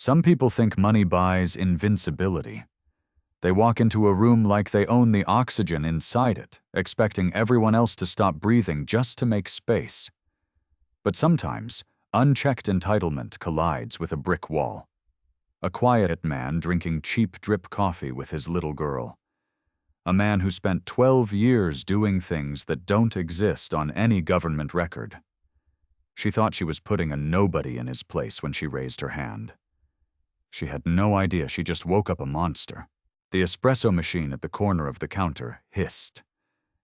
Some people think money buys invincibility. They walk into a room like they own the oxygen inside it, expecting everyone else to stop breathing just to make space. But sometimes, unchecked entitlement collides with a brick wall. A quiet man drinking cheap drip coffee with his little girl. A man who spent 12 years doing things that don't exist on any government record. She thought she was putting a nobody in his place when she raised her hand. She had no idea she just woke up a monster. The espresso machine at the corner of the counter hissed.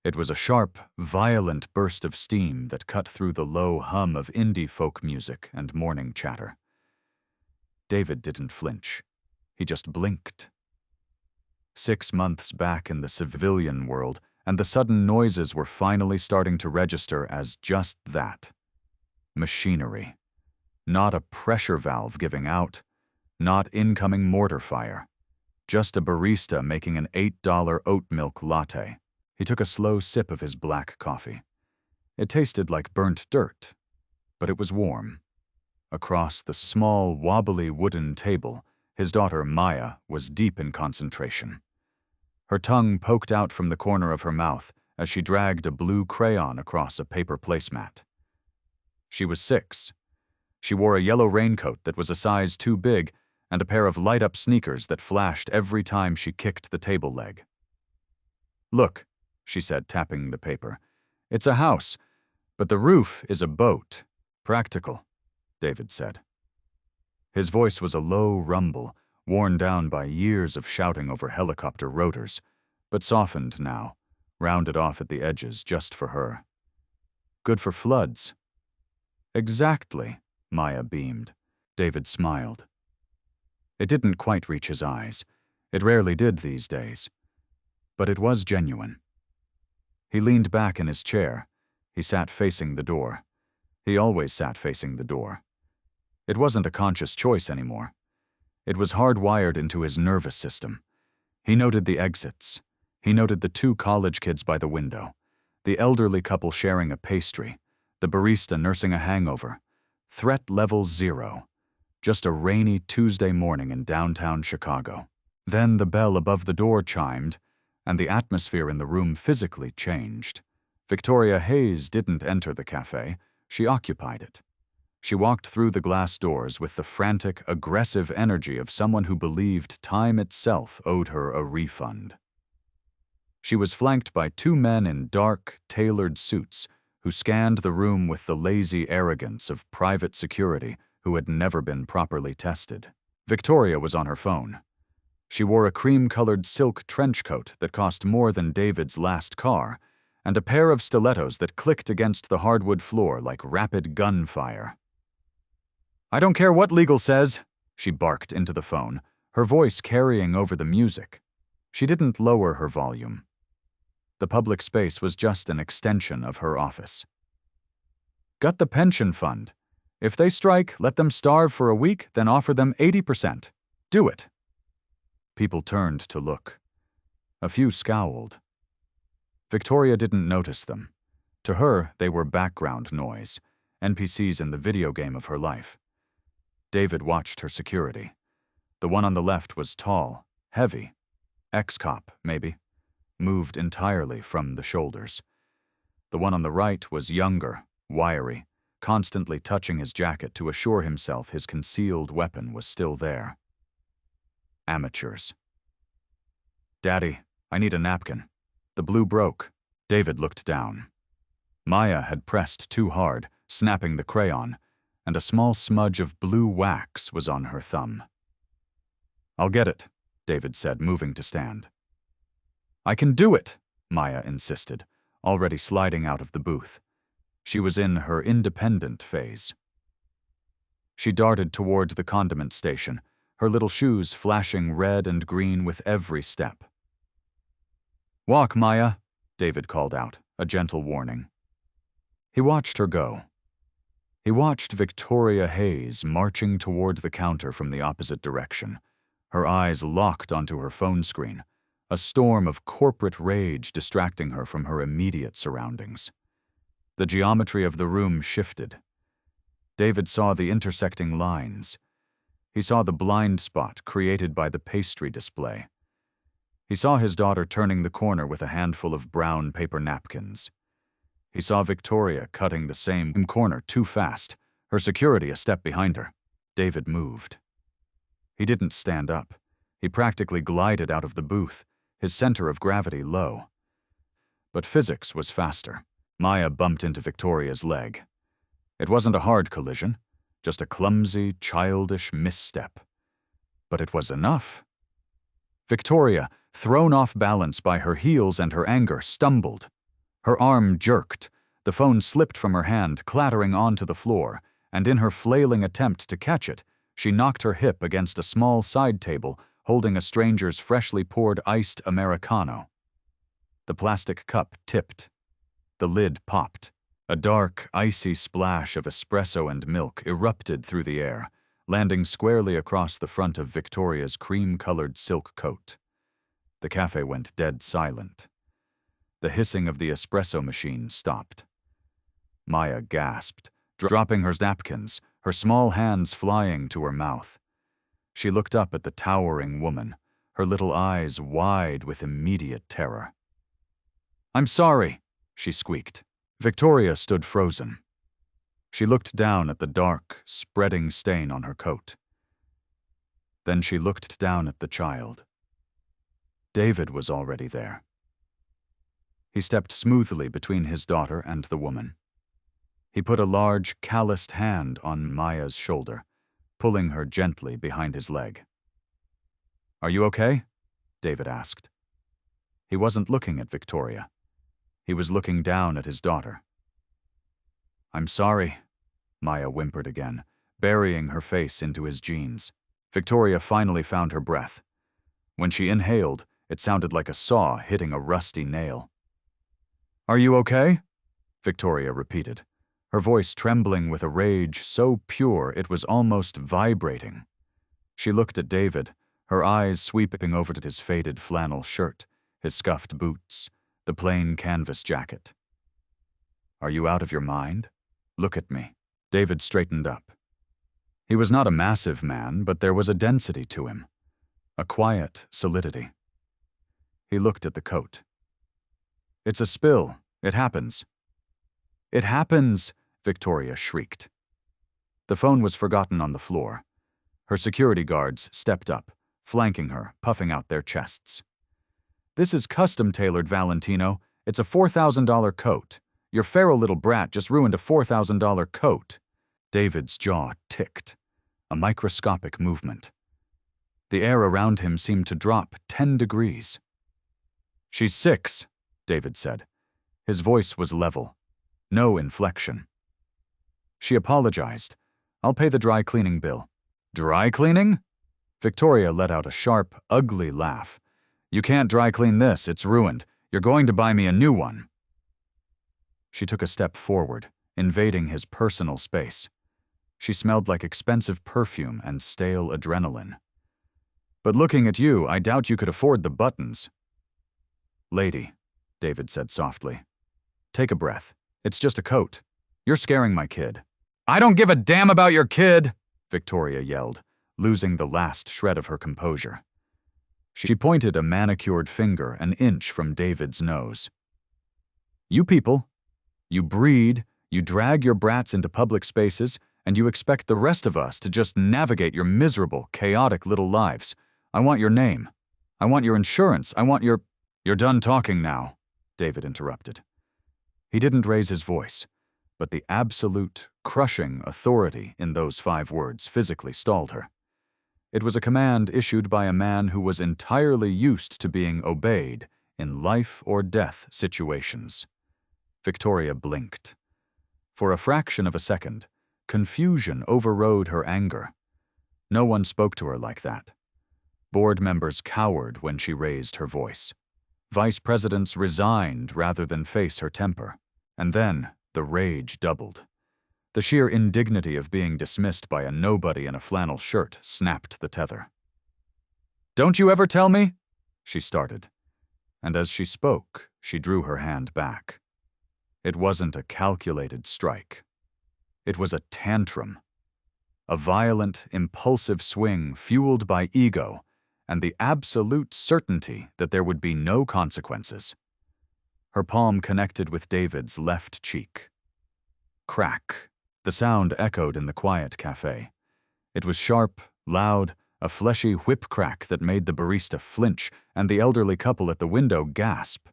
It was a sharp, violent burst of steam that cut through the low hum of indie folk music and morning chatter. David didn't flinch. He just blinked. 6 months back in the civilian world, and the sudden noises were finally starting to register as just that. Machinery. Not a pressure valve giving out. Not incoming mortar fire. Just a barista making an $8 oat milk latte. He took a slow sip of his black coffee. It tasted like burnt dirt, but it was warm. Across the small, wobbly wooden table, his daughter Maya was deep in concentration. Her tongue poked out from the corner of her mouth as she dragged a blue crayon across a paper placemat. She was 6. She wore a yellow raincoat that was a size too big and a pair of light-up sneakers that flashed every time she kicked the table leg. "Look," she said, tapping the paper. "It's a house, but the roof is a boat. Practical," David said. His voice was a low rumble, worn down by years of shouting over helicopter rotors, but softened now, rounded off at the edges just for her. "Good for floods." "Exactly," Maya beamed. David smiled. It didn't quite reach his eyes. It rarely did these days. But it was genuine. He leaned back in his chair. He sat facing the door. He always sat facing the door. It wasn't a conscious choice anymore. It was hardwired into his nervous system. He noted the exits. He noted the 2 college kids by the window, the elderly couple sharing a pastry, the barista nursing a hangover. Threat level 0. Just a rainy Tuesday morning in downtown Chicago. Then the bell above the door chimed, and the atmosphere in the room physically changed. Victoria Hayes didn't enter the cafe. She occupied it. She walked through the glass doors with the frantic, aggressive energy of someone who believed time itself owed her a refund. She was flanked by 2 men in dark, tailored suits who scanned the room with the lazy arrogance of private security who had never been properly tested. Victoria was on her phone. She wore a cream-colored silk trench coat that cost more than David's last car, and a pair of stilettos that clicked against the hardwood floor like rapid gunfire. "I don't care what legal says," she barked into the phone, her voice carrying over the music. She didn't lower her volume. The public space was just an extension of her office. "Gut the pension fund. If they strike, let them starve for a week, then offer them 80%. Do it." People turned to look. A few scowled. Victoria didn't notice them. To her, they were background noise, NPCs in the video game of her life. David watched her security. The one on the left was tall, heavy. Ex-cop, maybe. Moved entirely from the shoulders. The one on the right was younger, wiry, constantly touching his jacket to assure himself his concealed weapon was still there. Amateurs. "Daddy, I need a napkin. The blue broke." David looked down. Maya had pressed too hard, snapping the crayon, and a small smudge of blue wax was on her thumb. "I'll get it," David said, moving to stand. "I can do it," Maya insisted, already sliding out of the booth. She was in her independent phase. She darted toward the condiment station, her little shoes flashing red and green with every step. "Walk, Maya," David called out, a gentle warning. He watched her go. He watched Victoria Hayes marching toward the counter from the opposite direction, her eyes locked onto her phone screen, a storm of corporate rage distracting her from her immediate surroundings. The geometry of the room shifted. David saw the intersecting lines. He saw the blind spot created by the pastry display. He saw his daughter turning the corner with a handful of brown paper napkins. He saw Victoria cutting the same corner too fast, her security a step behind her. David moved. He didn't stand up. He practically glided out of the booth, his center of gravity low. But physics was faster. Maya bumped into Victoria's leg. It wasn't a hard collision, just a clumsy, childish misstep. But it was enough. Victoria, thrown off balance by her heels and her anger, stumbled. Her arm jerked. The phone slipped from her hand, clattering onto the floor, and in her flailing attempt to catch it, she knocked her hip against a small side table holding a stranger's freshly poured iced Americano. The plastic cup tipped. The lid popped. A dark, icy splash of espresso and milk erupted through the air, landing squarely across the front of Victoria's cream-colored silk coat. The cafe went dead silent. The hissing of the espresso machine stopped. Maya gasped, dropping her napkins, her small hands flying to her mouth. She looked up at the towering woman, her little eyes wide with immediate terror. "I'm sorry," she squeaked. Victoria stood frozen. She looked down at the dark, spreading stain on her coat. Then she looked down at the child. David was already there. He stepped smoothly between his daughter and the woman. He put a large, calloused hand on Maya's shoulder, pulling her gently behind his leg. "Are you okay?" David asked. He wasn't looking at Victoria. He was looking down at his daughter. "I'm sorry," Maya whimpered again, burying her face into his jeans. Victoria finally found her breath. When she inhaled, it sounded like a saw hitting a rusty nail. "Are you okay?" Victoria repeated, her voice trembling with a rage so pure it was almost vibrating. She looked at David, her eyes sweeping over to his faded flannel shirt, his scuffed boots, the plain canvas jacket. "Are you out of your mind? Look at me." David straightened up. He was not a massive man, but there was a density to him, a quiet solidity. He looked at the coat. "It's a spill. It happens." "It happens!" Victoria shrieked. The phone was forgotten on the floor. Her security guards stepped up, flanking her, puffing out their chests. "This is custom-tailored, Valentino. It's a $4,000 coat. Your feral little brat just ruined a $4,000 coat." David's jaw ticked, a microscopic movement. The air around him seemed to drop 10 degrees. "She's 6, David said. His voice was level, no inflection. "She apologized. I'll pay the dry cleaning bill." "Dry cleaning?" Victoria let out a sharp, ugly laugh. "You can't dry clean this, it's ruined. You're going to buy me a new one." She took a step forward, invading his personal space. She smelled like expensive perfume and stale adrenaline. "But looking at you, I doubt you could afford the buttons." "Lady," David said softly, "take a breath. It's just a coat. You're scaring my kid." "I don't give a damn about your kid!" Victoria yelled, losing the last shred of her composure. She pointed a manicured finger an inch from David's nose. "You people, you breed, you drag your brats into public spaces, and you expect the rest of us to just navigate your miserable, chaotic little lives. I want your name. I want your insurance. I want your—" "You're done talking now," David interrupted. He didn't raise his voice, but the absolute, crushing authority in those 5 words physically stalled her. It was a command issued by a man who was entirely used to being obeyed in life-or-death situations. Victoria blinked. For a fraction of a second, confusion overrode her anger. No one spoke to her like that. Board members cowered when she raised her voice. Vice presidents resigned rather than face her temper. And then the rage doubled. The sheer indignity of being dismissed by a nobody in a flannel shirt snapped the tether. "Don't you ever tell me?" she started. And as she spoke, she drew her hand back. It wasn't a calculated strike. It was a tantrum. A violent, impulsive swing fueled by ego and the absolute certainty that there would be no consequences. Her palm connected with David's left cheek. Crack. The sound echoed in the quiet cafe. It was sharp, loud, a fleshy whip crack that made the barista flinch and the elderly couple at the window gasp.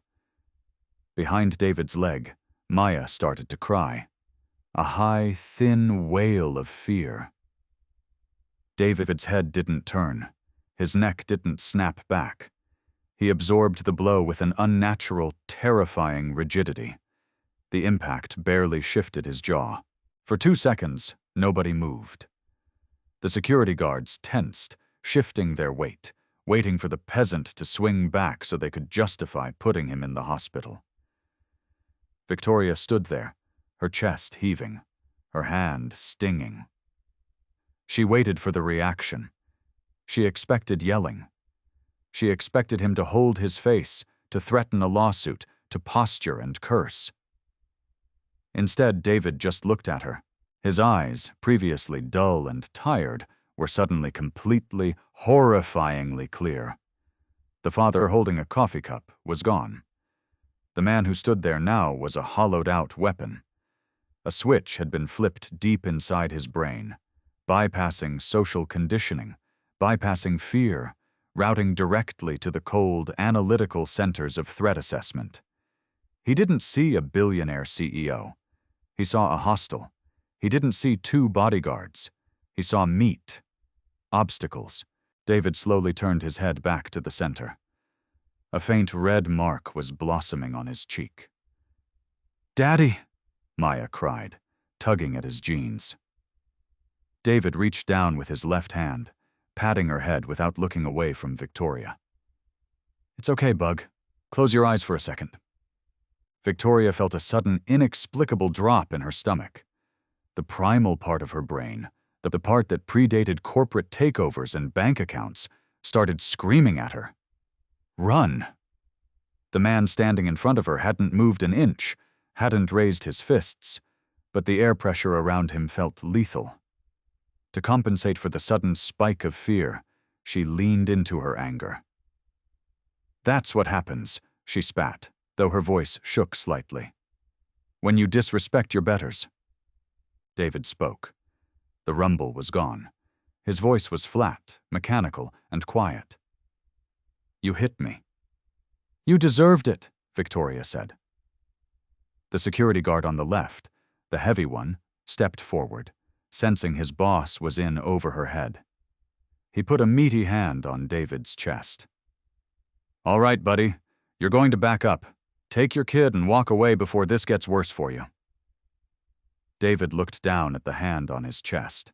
Behind David's leg, Maya started to cry. A high, thin wail of fear. David's head didn't turn. His neck didn't snap back. He absorbed the blow with an unnatural, terrifying rigidity. The impact barely shifted his jaw. For 2 seconds, nobody moved. The security guards tensed, shifting their weight, waiting for the peasant to swing back so they could justify putting him in the hospital. Victoria stood there, her chest heaving, her hand stinging. She waited for the reaction. She expected yelling. She expected him to hold his face, to threaten a lawsuit, to posture and curse. Instead, David just looked at her. His eyes, previously dull and tired, were suddenly completely, horrifyingly clear. The father holding a coffee cup was gone. The man who stood there now was a hollowed-out weapon. A switch had been flipped deep inside his brain, bypassing social conditioning, bypassing fear, routing directly to the cold, analytical centers of threat assessment. He didn't see a billionaire CEO. He saw a hostel. He didn't see 2 bodyguards. He saw meat. Obstacles. David slowly turned his head back to the center. A faint red mark was blossoming on his cheek. "Daddy!" Maya cried, tugging at his jeans. David reached down with his left hand, patting her head without looking away from Victoria. "It's okay, Bug. Close your eyes for a second." Victoria felt a sudden, inexplicable drop in her stomach. The primal part of her brain, the part that predated corporate takeovers and bank accounts, started screaming at her. Run! The man standing in front of her hadn't moved an inch, hadn't raised his fists, but the air pressure around him felt lethal. To compensate for the sudden spike of fear, she leaned into her anger. "That's what happens," she spat, though her voice shook slightly. "When you disrespect your betters." David spoke. The rumble was gone. His voice was flat, mechanical, and quiet. "You hit me." "You deserved it," Victoria said. The security guard on the left, the heavy one, stepped forward, sensing his boss was in over her head. He put a meaty hand on David's chest. "All right, buddy. You're going to back up. Take your kid and walk away before this gets worse for you." David looked down at the hand on his chest.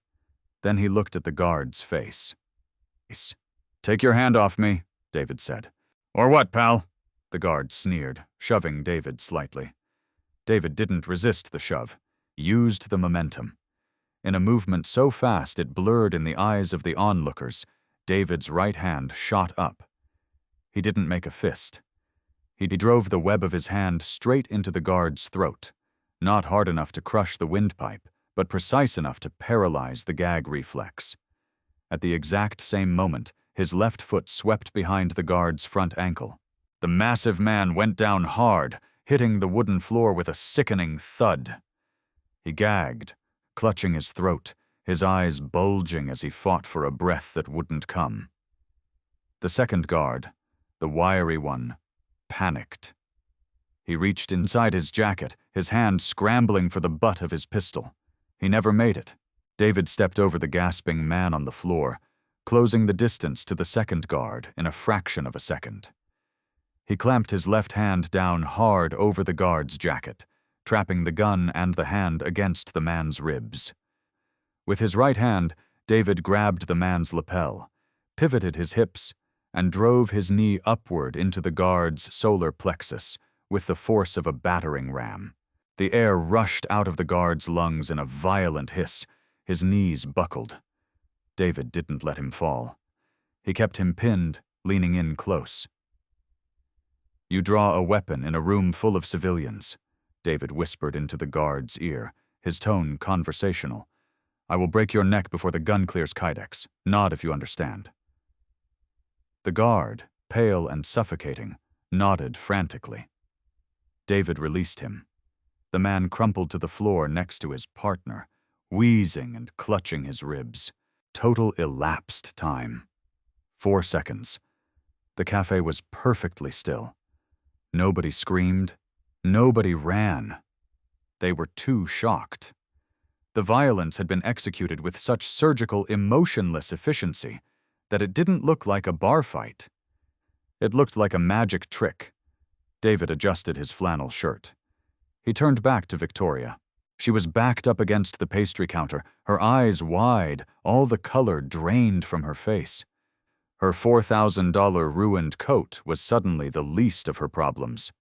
Then he looked at the guard's face. "Take your hand off me," David said. "Or what, pal?" The guard sneered, shoving David slightly. David didn't resist the shove. He used the momentum. In a movement so fast it blurred in the eyes of the onlookers, David's right hand shot up. He didn't make a fist. He drove the web of his hand straight into the guard's throat, not hard enough to crush the windpipe, but precise enough to paralyze the gag reflex. At the exact same moment, his left foot swept behind the guard's front ankle. The massive man went down hard, hitting the wooden floor with a sickening thud. He gagged, clutching his throat, his eyes bulging as he fought for a breath that wouldn't come. The second guard, the wiry one, panicked. He reached inside his jacket, his hand scrambling for the butt of his pistol. He never made it. David stepped over the gasping man on the floor, closing the distance to the second guard in a fraction of a second. He clamped his left hand down hard over the guard's jacket, trapping the gun and the hand against the man's ribs. With his right hand, David grabbed the man's lapel, pivoted his hips, and drove his knee upward into the guard's solar plexus with the force of a battering ram. The air rushed out of the guard's lungs in a violent hiss. His knees buckled. David didn't let him fall. He kept him pinned, leaning in close. "You draw a weapon in a room full of civilians," David whispered into the guard's ear, his tone conversational. I will break your neck before the gun clears Kydex. Nod if you understand. The guard, pale and suffocating, nodded frantically. David released him. The man crumpled to the floor next to his partner, wheezing and clutching his ribs. Total elapsed time. 4 seconds. The cafe was perfectly still. Nobody screamed. Nobody ran. They were too shocked. The violence had been executed with such surgical, emotionless efficiency that it didn't look like a bar fight. It looked like a magic trick. David adjusted his flannel shirt. He turned back to Victoria. She was backed up against the pastry counter, her eyes wide, all the color drained from her face. Her $4,000 ruined coat was suddenly the least of her problems.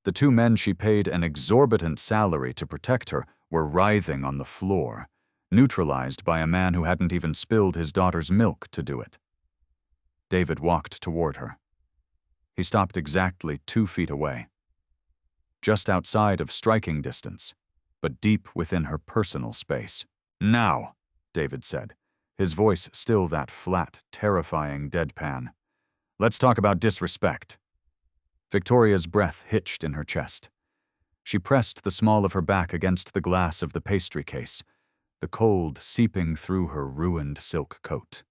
The two men she paid an exorbitant salary to protect her were writhing on the floor, neutralized by a man who hadn't even spilled his daughter's milk to do it. David walked toward her. He stopped exactly 2 feet away, just outside of striking distance, but deep within her personal space. "Now," David said, his voice still that flat, terrifying deadpan. "Let's talk about disrespect." Victoria's breath hitched in her chest. She pressed the small of her back against the glass of the pastry case, the cold seeping through her ruined silk coat.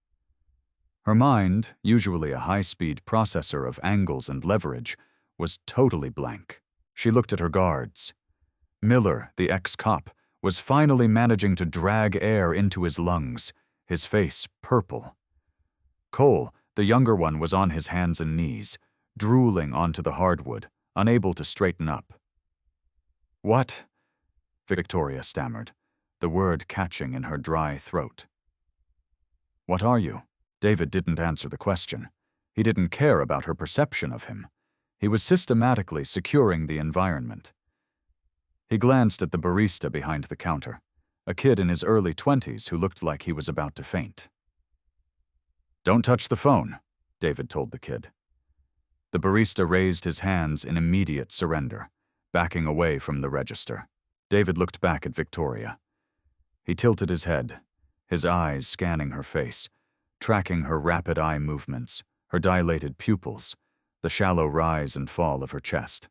Her mind, usually a high-speed processor of angles and leverage, was totally blank. She looked at her guards. Miller, the ex-cop, was finally managing to drag air into his lungs, his face purple. Cole, the younger one, was on his hands and knees, drooling onto the hardwood, unable to straighten up. "What?" Victoria stammered, the word catching in her dry throat. "What are you?" David didn't answer the question. He didn't care about her perception of him. He was systematically securing the environment. He glanced at the barista behind the counter, a kid in his early 20s who looked like he was about to faint. "Don't touch the phone," David told the kid. The barista raised his hands in immediate surrender, backing away from the register. David looked back at Victoria. He tilted his head, his eyes scanning her face, tracking her rapid eye movements, her dilated pupils, the shallow rise and fall of her chest.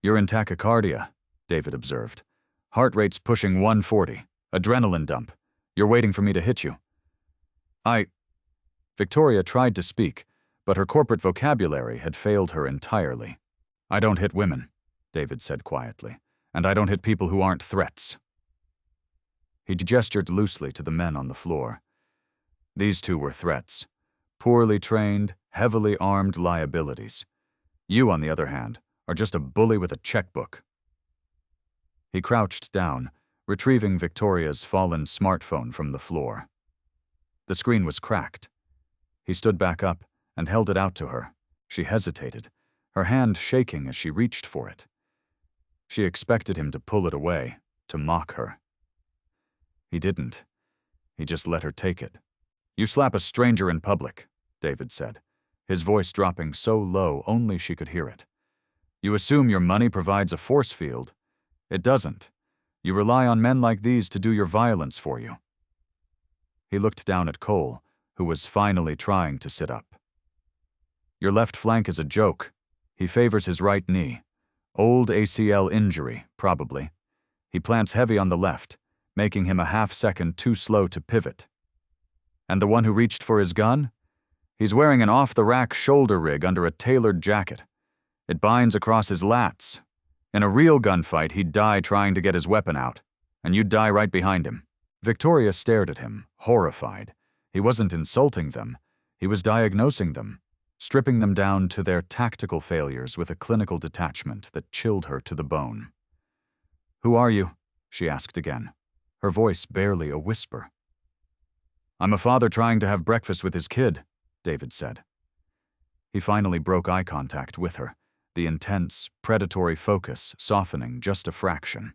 "You're in tachycardia," David observed. "Heart rate's pushing 140, adrenaline dump. You're waiting for me to hit you." Victoria tried to speak, but her corporate vocabulary had failed her entirely. "I don't hit women," David said quietly, "and I don't hit people who aren't threats." He gestured loosely to the men on the floor. These two were threats. Poorly trained, heavily armed liabilities. You, on the other hand, are just a bully with a checkbook. He crouched down, retrieving Victoria's fallen smartphone from the floor. The screen was cracked. He stood back up and held it out to her. She hesitated, her hand shaking as she reached for it. She expected him to pull it away, to mock her. He didn't. He just let her take it. "You slap a stranger in public," David said, his voice dropping so low only she could hear it. "You assume your money provides a force field. It doesn't. You rely on men like these to do your violence for you." He looked down at Cole, who was finally trying to sit up. "Your left flank is a joke. He favors his right knee. Old ACL injury, probably. He plants heavy on the left, making him a half-second too slow to pivot. And the one who reached for his gun? He's wearing an off-the-rack shoulder rig under a tailored jacket. It binds across his lats. In a real gunfight, he'd die trying to get his weapon out, and you'd die right behind him." Victoria stared at him, horrified. He wasn't insulting them. He was diagnosing them, stripping them down to their tactical failures with a clinical detachment that chilled her to the bone. "Who are you?" she asked again, her voice barely a whisper. "I'm a father trying to have breakfast with his kid," David said. He finally broke eye contact with her, the intense, predatory focus softening just a fraction.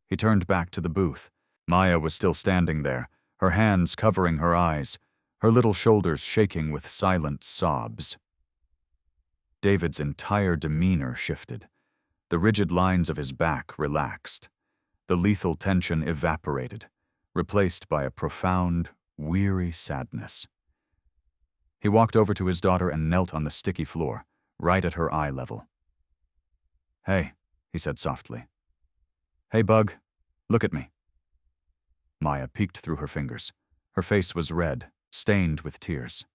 He turned back to the booth. Maya was still standing there, her hands covering her eyes, her little shoulders shaking with silent sobs. David's entire demeanor shifted. The rigid lines of his back relaxed. The lethal tension evaporated, replaced by a profound, weary sadness. He walked over to his daughter and knelt on the sticky floor, right at her eye level. "Hey," he said softly. "Hey, Bug, look at me." Maya peeked through her fingers. Her face was red, stained with tears.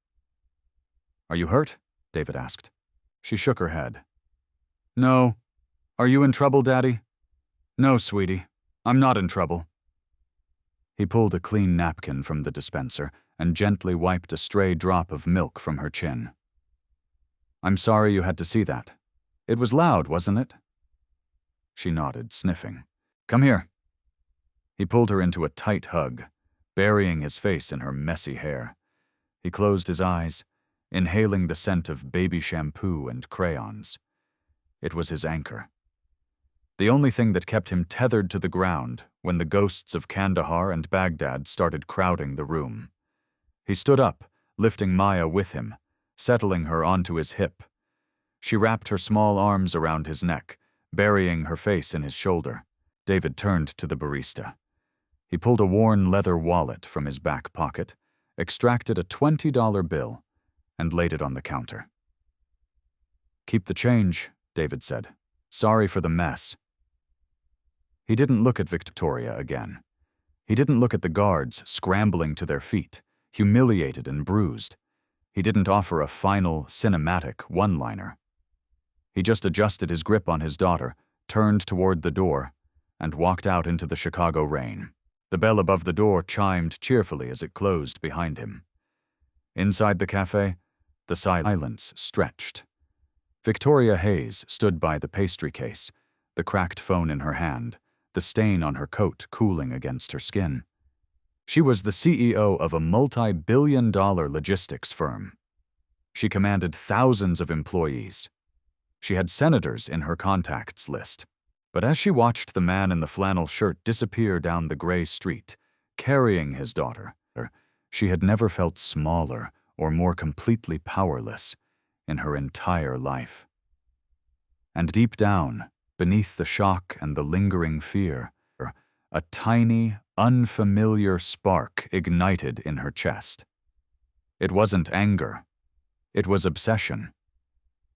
"Are you hurt?" David asked. She shook her head. "No. Are you in trouble, Daddy?" "No, sweetie. I'm not in trouble." He pulled a clean napkin from the dispenser and gently wiped a stray drop of milk from her chin. "I'm sorry you had to see that. It was loud, wasn't it?" She nodded, sniffing. "Come here." He pulled her into a tight hug, burying his face in her messy hair. He closed his eyes, inhaling the scent of baby shampoo and crayons. It was his anchor. The only thing that kept him tethered to the ground when the ghosts of Kandahar and Baghdad started crowding the room. He stood up, lifting Maya with him, settling her onto his hip. She wrapped her small arms around his neck, burying her face in his shoulder. David turned to the barista. He pulled a worn leather wallet from his back pocket, extracted a $20 bill, and laid it on the counter. "Keep the change," David said. "Sorry for the mess." He didn't look at Victoria again. He didn't look at the guards scrambling to their feet, humiliated and bruised. He didn't offer a final, cinematic one-liner. He just adjusted his grip on his daughter, turned toward the door, and walked out into the Chicago rain. The bell above the door chimed cheerfully as it closed behind him. Inside the cafe, the silence stretched. Victoria Hayes stood by the pastry case, the cracked phone in her hand, the stain on her coat cooling against her skin. She was the CEO of a multi-billion-dollar logistics firm. She commanded thousands of employees. She had senators in her contacts list. But as she watched the man in the flannel shirt disappear down the gray street, carrying his daughter, she had never felt smaller or more completely powerless in her entire life. And deep down, beneath the shock and the lingering fear, a tiny, unfamiliar spark ignited in her chest. It wasn't anger. It was obsession.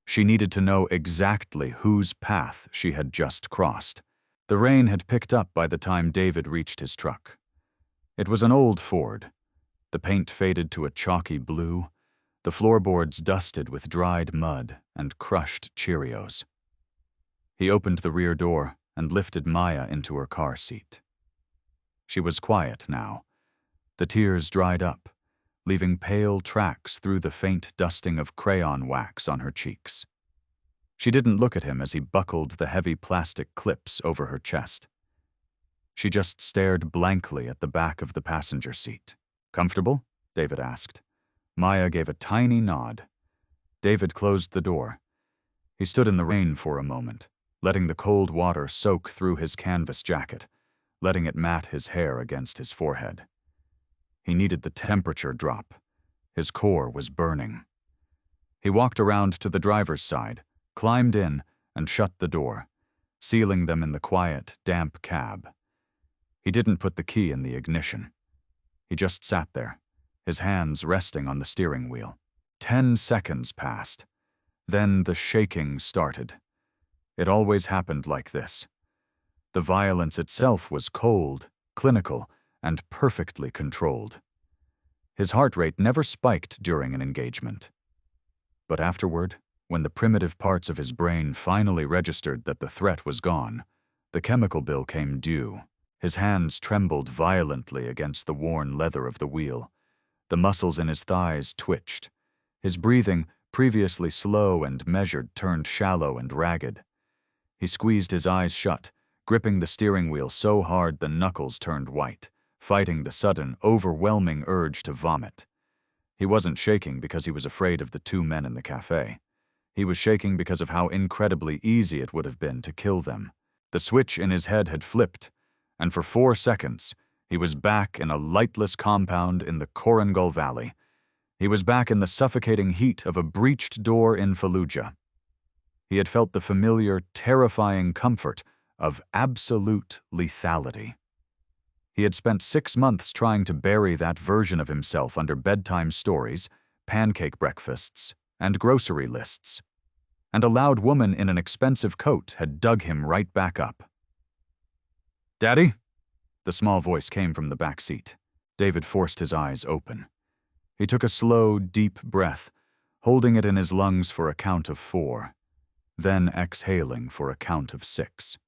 She needed to know exactly whose path she had just crossed. The rain had picked up by the time David reached his truck. It was an old Ford. The paint faded to a chalky blue, the floorboards dusted with dried mud and crushed Cheerios. He opened the rear door and lifted Maya into her car seat. She was quiet now. The tears dried up, leaving pale tracks through the faint dusting of crayon wax on her cheeks. She didn't look at him as he buckled the heavy plastic clips over her chest. She just stared blankly at the back of the passenger seat. "Comfortable?" David asked. Maya gave a tiny nod. David closed the door. He stood in the rain for a moment, letting the cold water soak through his canvas jacket, letting it mat his hair against his forehead. He needed the temperature drop. His core was burning. He walked around to the driver's side, climbed in, and shut the door, sealing them in the quiet, damp cab. He didn't put the key in the ignition. He just sat there, his hands resting on the steering wheel. 10 seconds passed. Then the shaking started. It always happened like this. The violence itself was cold, clinical, and perfectly controlled. His heart rate never spiked during an engagement. But afterward, when the primitive parts of his brain finally registered that the threat was gone, the chemical bill came due. His hands trembled violently against the worn leather of the wheel. The muscles in his thighs twitched. His breathing, previously slow and measured, turned shallow and ragged. He squeezed his eyes shut, gripping the steering wheel so hard the knuckles turned white, fighting the sudden, overwhelming urge to vomit. He wasn't shaking because he was afraid of the two men in the cafe. He was shaking because of how incredibly easy it would have been to kill them. The switch in his head had flipped, and for 4 seconds, he was back in a lightless compound in the Korangal Valley. He was back in the suffocating heat of a breached door in Fallujah. He had felt the familiar, terrifying comfort of absolute lethality. He had spent 6 months trying to bury that version of himself under bedtime stories, pancake breakfasts, and grocery lists. And a loud woman in an expensive coat had dug him right back up. "Daddy?" The small voice came from the back seat. David forced his eyes open. He took a slow, deep breath, holding it in his lungs for a count of 4, then exhaling for a count of 6.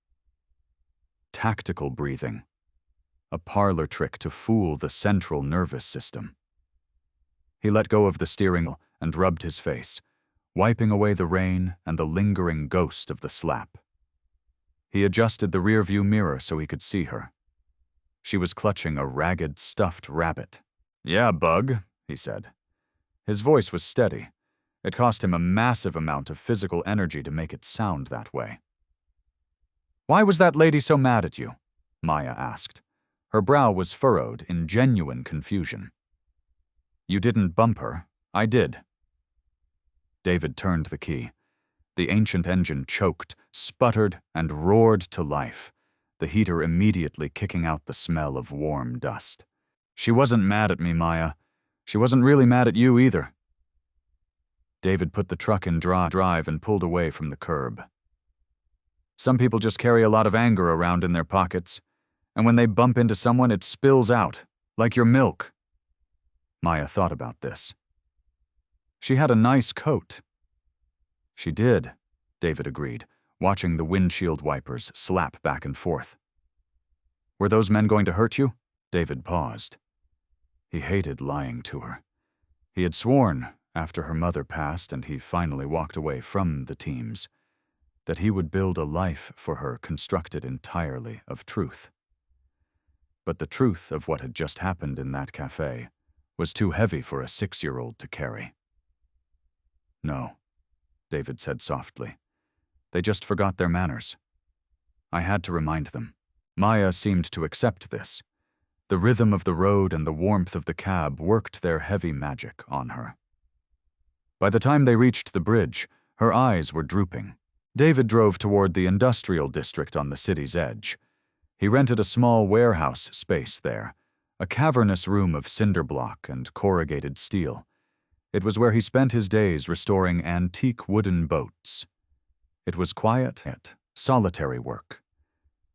Tactical breathing. A parlor trick to fool the central nervous system. He let go of the steering wheel and rubbed his face, wiping away the rain and the lingering ghost of the slap. He adjusted the rearview mirror so he could see her. She was clutching a ragged, stuffed rabbit. "Yeah, Bug," he said. His voice was steady. It cost him a massive amount of physical energy to make it sound that way. "Why was that lady so mad at you?" Maya asked. Her brow was furrowed in genuine confusion. "You didn't bump her. I did." David turned the key. The ancient engine choked, sputtered, and roared to life, the heater immediately kicking out the smell of warm dust. "She wasn't mad at me, Maya. She wasn't really mad at you either." David put the truck in drive and pulled away from the curb. "Some people just carry a lot of anger around in their pockets, and when they bump into someone, it spills out, like your milk." Maya thought about this. "She had a nice coat." "She did," David agreed, watching the windshield wipers slap back and forth. "Were those men going to hurt you?" David paused. He hated lying to her. He had sworn, after her mother passed and he finally walked away from the teams, that he would build a life for her constructed entirely of truth. But the truth of what had just happened in that cafe was too heavy for a 6-year-old to carry. "No," David said softly. "They just forgot their manners. I had to remind them." Maya seemed to accept this. The rhythm of the road and the warmth of the cab worked their heavy magic on her. By the time they reached the bridge, her eyes were drooping. David drove toward the industrial district on the city's edge. He rented a small warehouse space there, a cavernous room of cinder block and corrugated steel. It was where he spent his days restoring antique wooden boats. It was quiet, yet solitary work.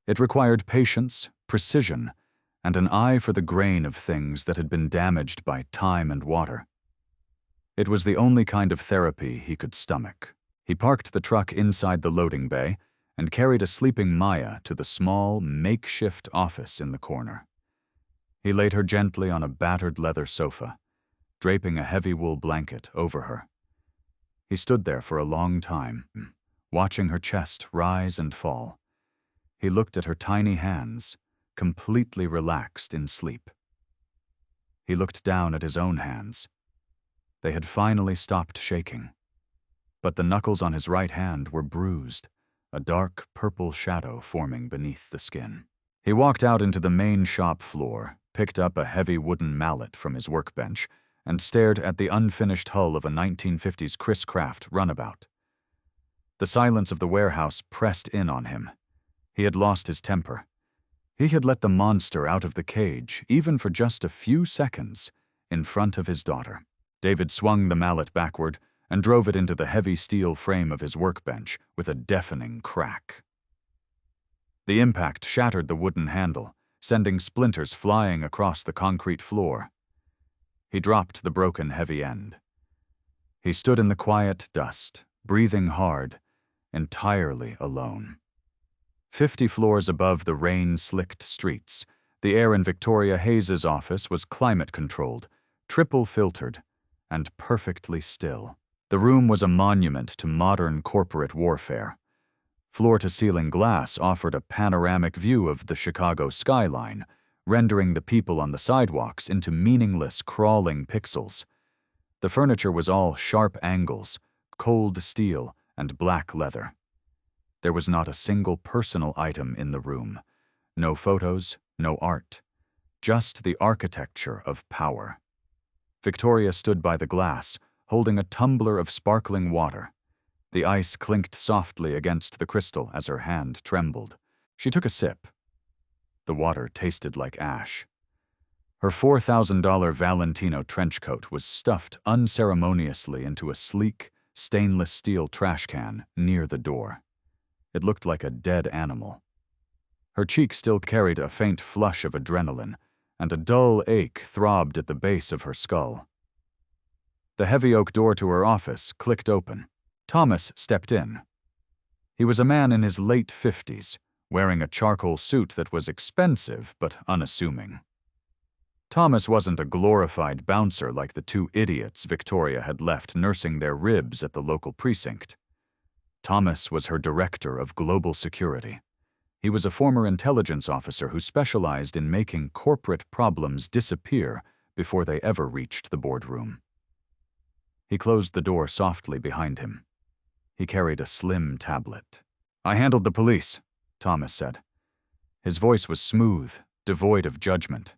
It required patience, precision, and an eye for the grain of things that had been damaged by time and water. It was the only kind of therapy he could stomach. He parked the truck inside the loading bay and carried a sleeping Maya to the small, makeshift office in the corner. He laid her gently on a battered leather sofa, draping a heavy wool blanket over her. He stood there for a long time, watching her chest rise and fall. He looked at her tiny hands, completely relaxed in sleep. He looked down at his own hands. They had finally stopped shaking, but the knuckles on his right hand were bruised, a dark purple shadow forming beneath the skin. He walked out into the main shop floor, picked up a heavy wooden mallet from his workbench, and stared at the unfinished hull of a 1950s Chris Craft runabout. The silence of the warehouse pressed in on him. He had lost his temper. He had let the monster out of the cage, even for just a few seconds, in front of his daughter. David swung the mallet backward and drove it into the heavy steel frame of his workbench with a deafening crack. The impact shattered the wooden handle, sending splinters flying across the concrete floor. He dropped the broken heavy end. He stood in the quiet dust, breathing hard, entirely alone. 50 floors above the rain-slicked streets, the air in Victoria Hayes's office was climate-controlled, triple-filtered, and perfectly still. The room was a monument to modern corporate warfare. Floor-to-ceiling glass offered a panoramic view of the Chicago skyline, rendering the people on the sidewalks into meaningless, crawling pixels. The furniture was all sharp angles, cold steel, and black leather. There was not a single personal item in the room. No photos, no art. Just the architecture of power. Victoria stood by the glass, holding a tumbler of sparkling water. The ice clinked softly against the crystal as her hand trembled. She took a sip. The water tasted like ash. Her $4,000 Valentino trench coat was stuffed unceremoniously into a sleek, stainless steel trash can near the door. It looked like a dead animal. Her cheek still carried a faint flush of adrenaline, and a dull ache throbbed at the base of her skull. The heavy oak door to her office clicked open. Thomas stepped in. He was a man in his late 50s, wearing a charcoal suit that was expensive but unassuming. Thomas wasn't a glorified bouncer like the two idiots Victoria had left nursing their ribs at the local precinct. Thomas was her director of global security. He was a former intelligence officer who specialized in making corporate problems disappear before they ever reached the boardroom. He closed the door softly behind him. He carried a slim tablet. "I handled the police," Thomas said. His voice was smooth, devoid of judgment.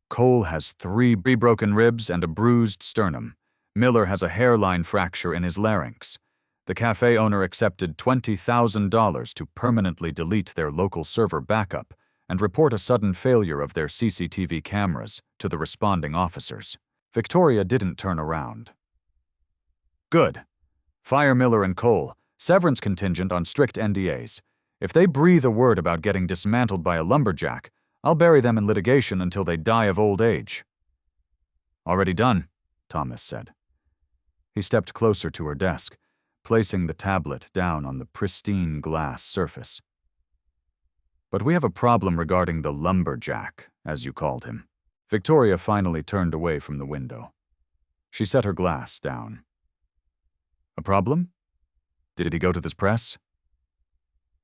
"Cole has 3 broken ribs and a bruised sternum. Miller has a hairline fracture in his larynx. The cafe owner accepted $20,000 to permanently delete their local server backup and report a sudden failure of their CCTV cameras to the responding officers." Victoria didn't turn around. "Good. Fire Miller and Cole. Severance contingent on strict NDAs. If they breathe a word about getting dismantled by a lumberjack, I'll bury them in litigation until they die of old age." "Already done," Thomas said. He stepped closer to her desk, placing the tablet down on the pristine glass surface. "But we have a problem regarding the lumberjack, as you called him." Victoria finally turned away from the window. She set her glass down. "A problem? Did he go to this press?"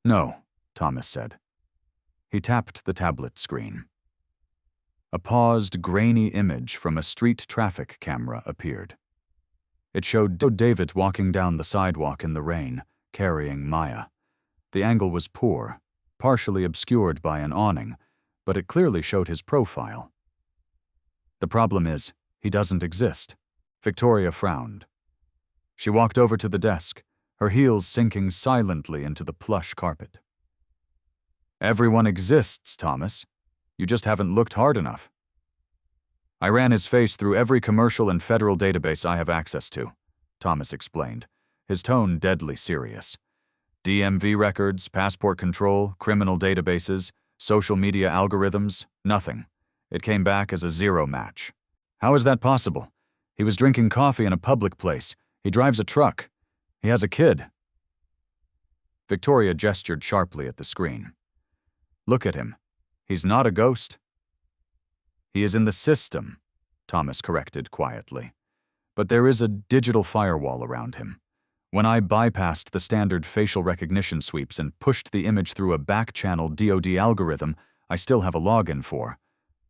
"No," Thomas said. He tapped the tablet screen. A paused, grainy image from a street traffic camera appeared. It showed David walking down the sidewalk in the rain, carrying Maya. The angle was poor, partially obscured by an awning, but it clearly showed his profile. "The problem is, he doesn't exist." Victoria frowned. She walked over to the desk, her heels sinking silently into the plush carpet. "Everyone exists, Thomas. You just haven't looked hard enough." "I ran his face through every commercial and federal database I have access to," Thomas explained, his tone deadly serious. "DMV records, passport control, criminal databases, social media algorithms, nothing. It came back as a zero match." "How is that possible? He was drinking coffee in a public place. He drives a truck. He has a kid." Victoria gestured sharply at the screen. "Look at him. He's not a ghost." "He is in the system," Thomas corrected quietly. "But there is a digital firewall around him. When I bypassed the standard facial recognition sweeps and pushed the image through a back-channel DoD algorithm I still have a login for,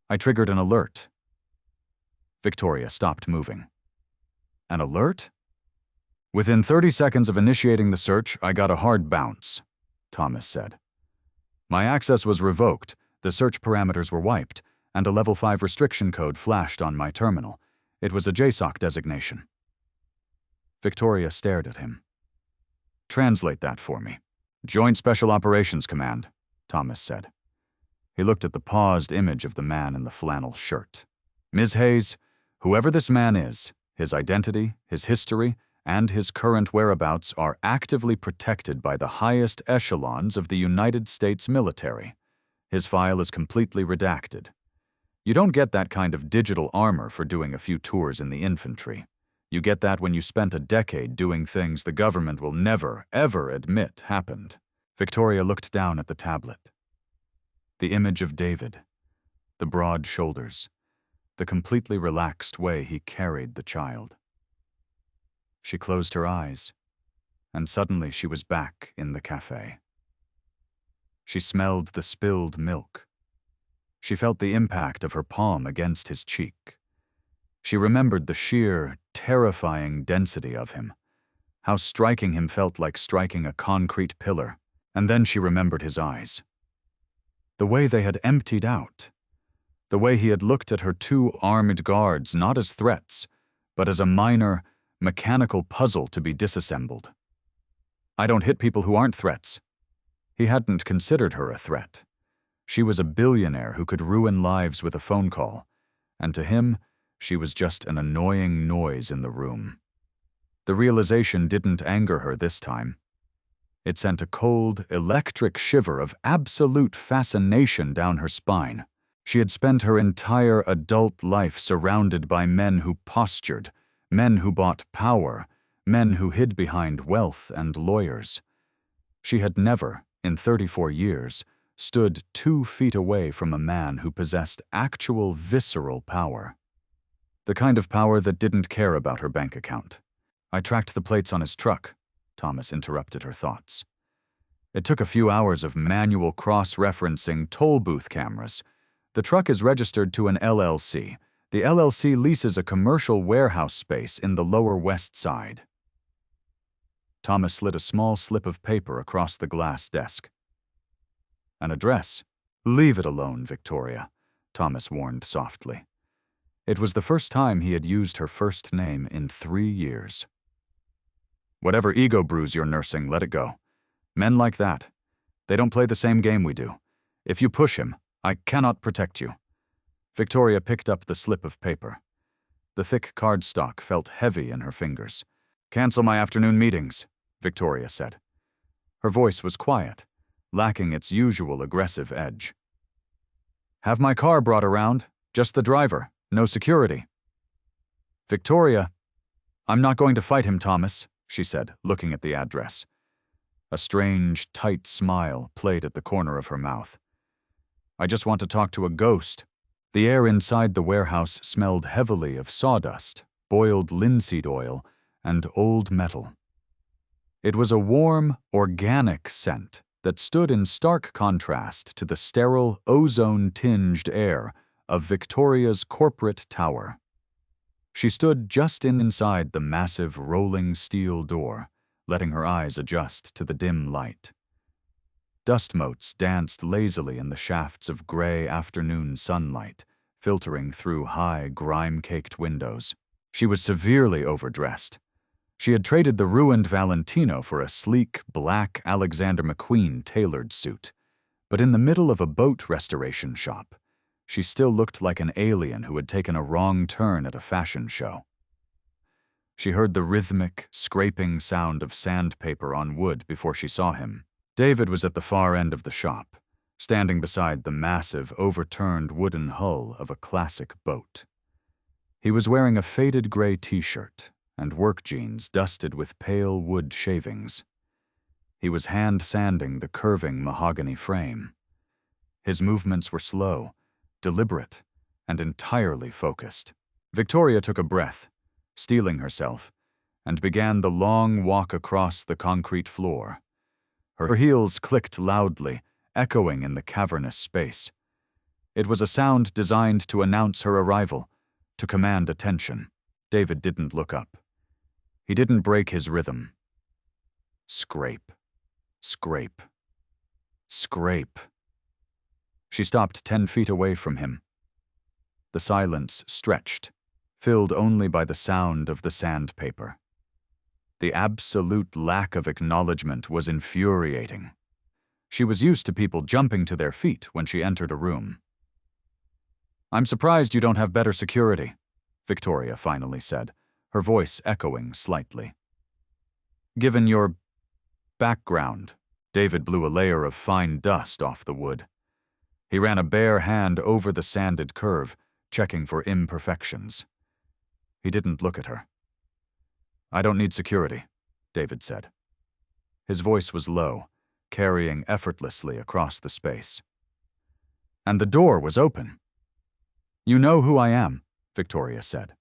I triggered an alert." Victoria stopped moving. "An alert?" "Within 30 seconds of initiating the search, I got a hard bounce," Thomas said. "My access was revoked, the search parameters were wiped, and a level 5 restriction code flashed on my terminal. It was a JSOC designation." Victoria stared at him. "Translate that for me." "Joint Special Operations Command," Thomas said. He looked at the paused image of the man in the flannel shirt. "Ms. Hayes, whoever this man is, his identity, his history, and his current whereabouts are actively protected by the highest echelons of the United States military. His file is completely redacted. You don't get that kind of digital armor for doing a few tours in the infantry. You get that when you spent a decade doing things the government will never, ever admit happened." Victoria looked down at the tablet. The image of David, the broad shoulders, the completely relaxed way he carried the child. She closed her eyes, and suddenly she was back in the cafe. She smelled the spilled milk. She felt the impact of her palm against his cheek. She remembered the sheer, terrifying density of him, how striking him felt like striking a concrete pillar, and then she remembered his eyes. The way they had emptied out. The way he had looked at her 2 armed guards not as threats, but as a minor, mechanical puzzle to be disassembled. "I don't hit people who aren't threats." He hadn't considered her a threat. She was a billionaire who could ruin lives with a phone call, and to him, she was just an annoying noise in the room. The realization didn't anger her this time. It sent a cold, electric shiver of absolute fascination down her spine. She had spent her entire adult life surrounded by men who postured, men who bought power, men who hid behind wealth and lawyers. She had never, in 34 years, stood 2 feet away from a man who possessed actual visceral power. The kind of power that didn't care about her bank account. "I tracked the plates on his truck," Thomas interrupted her thoughts. "It took a few hours of manual cross-referencing toll booth cameras. The truck is registered to an LLC. The LLC leases a commercial warehouse space in the Lower West Side." Thomas slid a small slip of paper across the glass desk. "An address?" "Leave it alone, Victoria," Thomas warned softly. It was the first time he had used her first name in 3 years. "Whatever ego bruise you're nursing, let it go. Men like that, they don't play the same game we do. If you push him, I cannot protect you." Victoria picked up the slip of paper. The thick cardstock felt heavy in her fingers. "Cancel my afternoon meetings," Victoria said. Her voice was quiet, lacking its usual aggressive edge. "Have my car brought around, just the driver, no security." "Victoria, I'm not going to fight him, Thomas," she said, looking at the address. A strange, tight smile played at the corner of her mouth. "I just want to talk to a ghost." The air inside the warehouse smelled heavily of sawdust, boiled linseed oil, and old metal. It was a warm, organic scent that stood in stark contrast to the sterile, ozone-tinged air of Victoria's corporate tower. She stood just inside the massive rolling steel door, letting her eyes adjust to the dim light. Dust motes danced lazily in the shafts of gray afternoon sunlight, filtering through high, grime-caked windows. She was severely overdressed. She had traded the ruined Valentino for a sleek, black Alexander McQueen tailored suit. But in the middle of a boat restoration shop, she still looked like an alien who had taken a wrong turn at a fashion show. She heard the rhythmic, scraping sound of sandpaper on wood before she saw him. David was at the far end of the shop, standing beside the massive, overturned wooden hull of a classic boat. He was wearing a faded gray t-shirt and work jeans dusted with pale wood shavings. He was hand-sanding the curving mahogany frame. His movements were slow, deliberate, and entirely focused. Victoria took a breath, steeling herself, and began the long walk across the concrete floor. Her heels clicked loudly, echoing in the cavernous space. It was a sound designed to announce her arrival, to command attention. David didn't look up. He didn't break his rhythm. Scrape, scrape, scrape. She stopped 10 feet away from him. The silence stretched, filled only by the sound of the sandpaper. The absolute lack of acknowledgement was infuriating. She was used to people jumping to their feet when she entered a room. "I'm surprised you don't have better security," Victoria finally said, her voice echoing slightly. "Given your background," David blew a layer of fine dust off the wood. He ran a bare hand over the sanded curve, checking for imperfections. He didn't look at her. "I don't need security," David said. His voice was low, carrying effortlessly across the space. And the door was open. "You know who I am," Victoria said.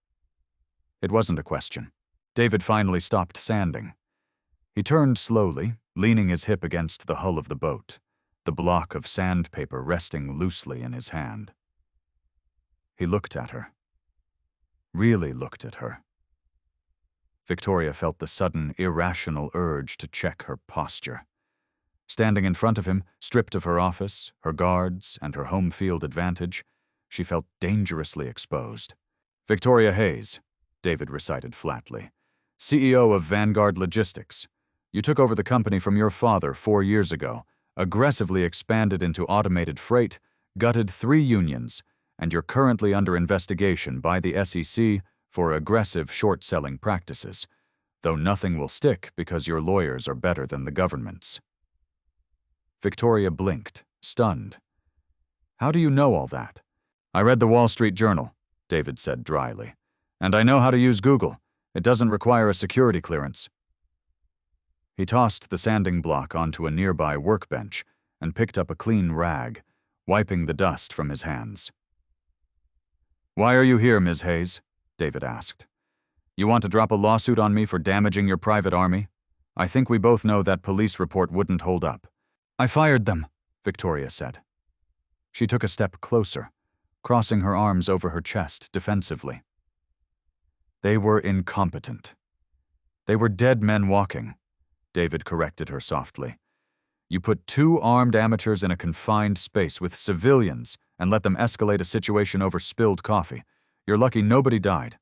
It wasn't a question. David finally stopped sanding. He turned slowly, leaning his hip against the hull of the boat, the block of sandpaper resting loosely in his hand. He looked at her. Really looked at her. Victoria felt the sudden, irrational urge to check her posture. Standing in front of him, stripped of her office, her guards, and her home field advantage, she felt dangerously exposed. "Victoria Hayes," David recited flatly, "CEO of Vanguard Logistics. You took over the company from your father 4 years ago, aggressively expanded into automated freight, gutted 3 unions, and you're currently under investigation by the SEC for aggressive short-selling practices, though nothing will stick because your lawyers are better than the government's. Victoria blinked, stunned. How do you know all that? I read the Wall Street Journal, David said dryly. And I know how to use Google. It doesn't require a security clearance. He tossed the sanding block onto a nearby workbench and picked up a clean rag, wiping the dust from his hands. Why are you here, Ms. Hayes? David asked. You want to drop a lawsuit on me for damaging your private army? I think we both know that police report wouldn't hold up. I fired them, Victoria said. She took a step closer, crossing her arms over her chest defensively. They were incompetent. They were dead men walking, David corrected her softly. You put 2 armed amateurs in a confined space with civilians and let them escalate a situation over spilled coffee. You're lucky nobody died.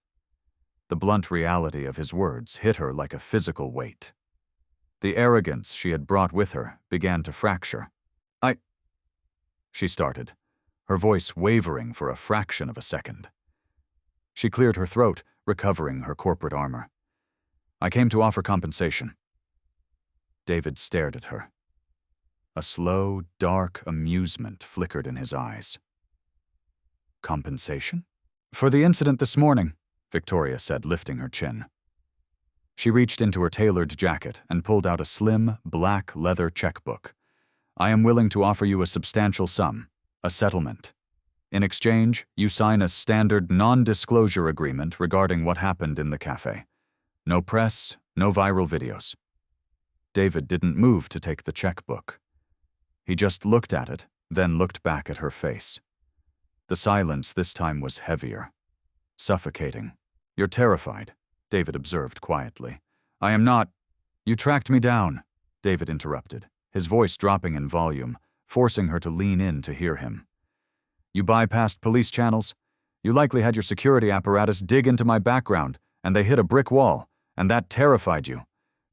The blunt reality of his words hit her like a physical weight. The arrogance she had brought with her began to fracture. She started, her voice wavering for a fraction of a second. She cleared her throat, recovering her corporate armor. I came to offer compensation. David stared at her. A slow, dark amusement flickered in his eyes. Compensation? For the incident this morning, Victoria said, lifting her chin. She reached into her tailored jacket and pulled out a slim, black leather checkbook. I am willing to offer you a substantial sum, a settlement. In exchange, you sign a standard non-disclosure agreement regarding what happened in the cafe. No press, no viral videos. David didn't move to take the checkbook. He just looked at it, then looked back at her face. The silence this time was heavier, suffocating. You're terrified, David observed quietly. I am not. You tracked me down, David interrupted, his voice dropping in volume, forcing her to lean in to hear him. You bypassed police channels. You likely had your security apparatus dig into my background, and they hit a brick wall, and that terrified you,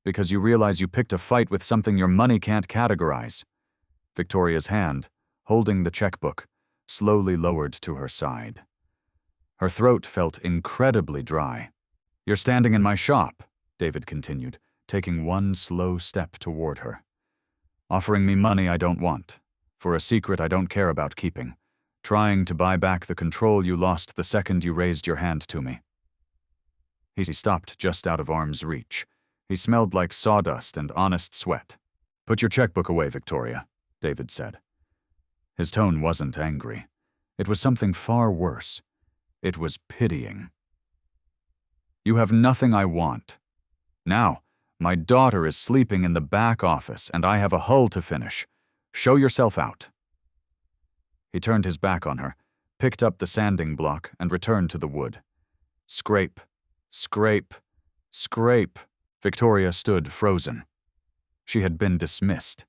because you realize you picked a fight with something your money can't categorize. Victoria's hand, holding the checkbook, slowly lowered to her side. Her throat felt incredibly dry. You're standing in my shop, David continued, taking one slow step toward her. Offering me money I don't want, for a secret I don't care about keeping. Trying to buy back the control you lost the second you raised your hand to me. He stopped just out of arm's reach. He smelled like sawdust and honest sweat. Put your checkbook away, Victoria, David said. His tone wasn't angry. It was something far worse. It was pitying. You have nothing I want. Now, my daughter is sleeping in the back office and I have a hull to finish. Show yourself out. He turned his back on her, picked up the sanding block, and returned to the wood. Scrape, scrape, scrape. Victoria stood frozen. She had been dismissed.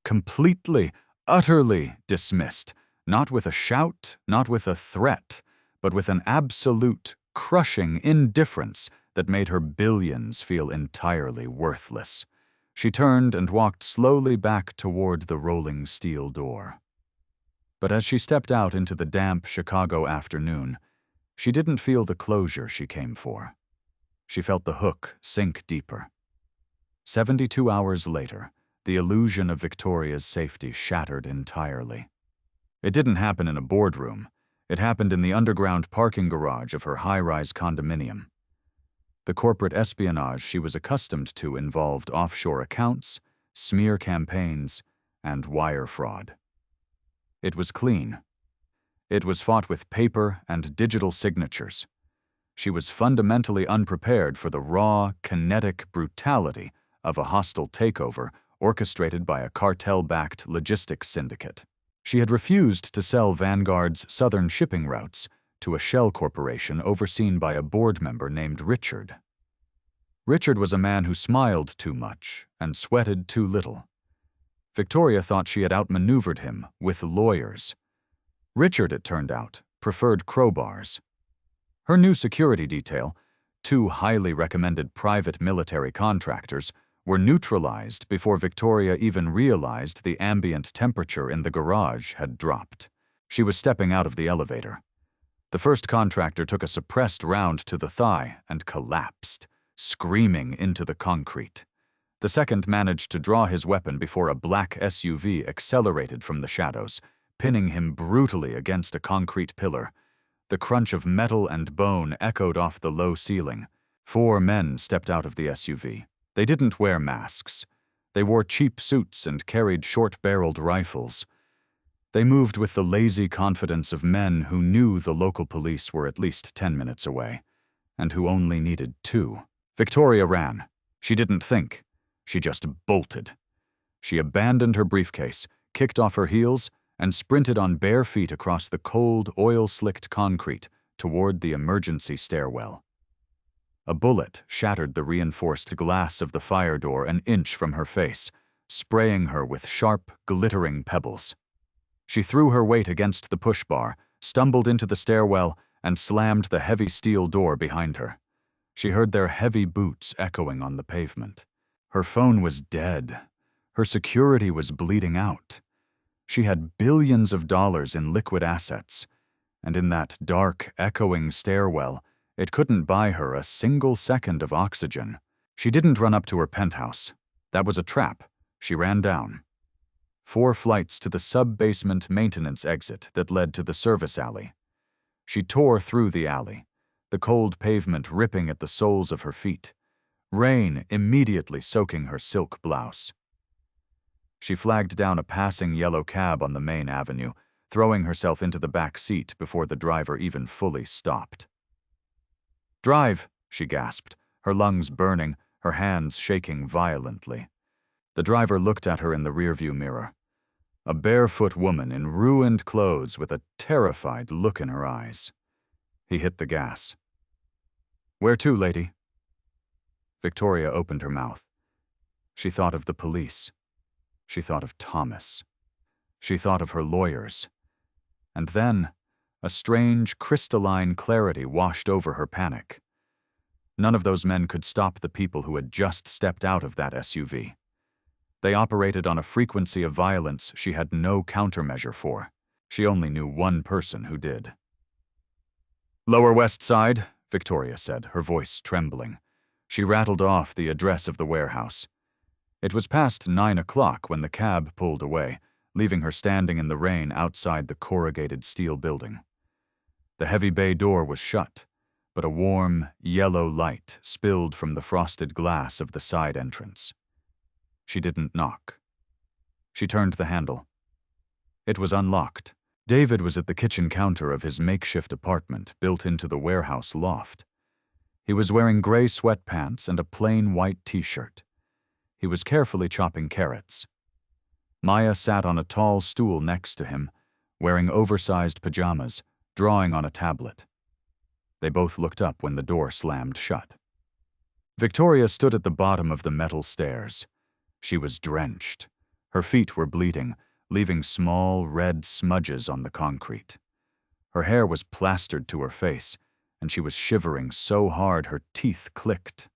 Completely, utterly dismissed. Not with a shout, not with a threat, but with an absolute, crushing indifference that made her billions feel entirely worthless. She turned and walked slowly back toward the rolling steel door. But as she stepped out into the damp Chicago afternoon, she didn't feel the closure she came for. She felt the hook sink deeper. 72 hours later, the illusion of Victoria's safety shattered entirely. It didn't happen in a boardroom. It happened in the underground parking garage of her high-rise condominium. The corporate espionage she was accustomed to involved offshore accounts, smear campaigns, and wire fraud. It was clean. It was fought with paper and digital signatures. She was fundamentally unprepared for the raw, kinetic brutality of a hostile takeover orchestrated by a cartel-backed logistics syndicate. She had refused to sell Vanguard's southern shipping routes to a shell corporation overseen by a board member named Richard. Richard was a man who smiled too much and sweated too little. Victoria thought she had outmaneuvered him with lawyers. Richard, it turned out, preferred crowbars. Her new security detail, 2 highly recommended private military contractors, were neutralized before Victoria even realized the ambient temperature in the garage had dropped. She was stepping out of the elevator. The first contractor took a suppressed round to the thigh and collapsed, screaming into the concrete. The second managed to draw his weapon before a black SUV accelerated from the shadows, pinning him brutally against a concrete pillar. The crunch of metal and bone echoed off the low ceiling. 4 men stepped out of the SUV. They didn't wear masks. They wore cheap suits and carried short-barreled rifles. They moved with the lazy confidence of men who knew the local police were at least 10 minutes away, and who only needed 2. Victoria ran. She didn't think. She just bolted. She abandoned her briefcase, kicked off her heels, and sprinted on bare feet across the cold, oil-slicked concrete toward the emergency stairwell. A bullet shattered the reinforced glass of the fire door an inch from her face, spraying her with sharp, glittering pebbles. She threw her weight against the push bar, stumbled into the stairwell, and slammed the heavy steel door behind her. She heard their heavy boots echoing on the pavement. Her phone was dead. Her security was bleeding out. She had billions of dollars in liquid assets, and in that dark, echoing stairwell, it couldn't buy her a single second of oxygen. She didn't run up to her penthouse. That was a trap. She ran down. 4 flights to the sub-basement maintenance exit that led to the service alley. She tore through the alley, the cold pavement ripping at the soles of her feet, rain immediately soaking her silk blouse. She flagged down a passing yellow cab on the main avenue, throwing herself into the back seat before the driver even fully stopped. "Drive," she gasped, her lungs burning, her hands shaking violently. The driver looked at her in the rearview mirror. A barefoot woman in ruined clothes with a terrified look in her eyes. He hit the gas. "Where to, lady?" Victoria opened her mouth. She thought of the police. She thought of Thomas. She thought of her lawyers. And then, a strange, crystalline clarity washed over her panic. None of those men could stop the people who had just stepped out of that SUV. They operated on a frequency of violence she had no countermeasure for. She only knew one person who did. "Lower West Side," Victoria said, her voice trembling. She rattled off the address of the warehouse. It was past 9 o'clock when the cab pulled away, leaving her standing in the rain outside the corrugated steel building. The heavy bay door was shut, but a warm, yellow light spilled from the frosted glass of the side entrance. She didn't knock. She turned the handle. It was unlocked. David was at the kitchen counter of his makeshift apartment built into the warehouse loft. He was wearing gray sweatpants and a plain white t-shirt. He was carefully chopping carrots. Maya sat on a tall stool next to him, wearing oversized pajamas, drawing on a tablet. They both looked up when the door slammed shut. Victoria stood at the bottom of the metal stairs. She was drenched. Her feet were bleeding, leaving small, red smudges on the concrete. Her hair was plastered to her face, and she was shivering so hard her teeth clicked.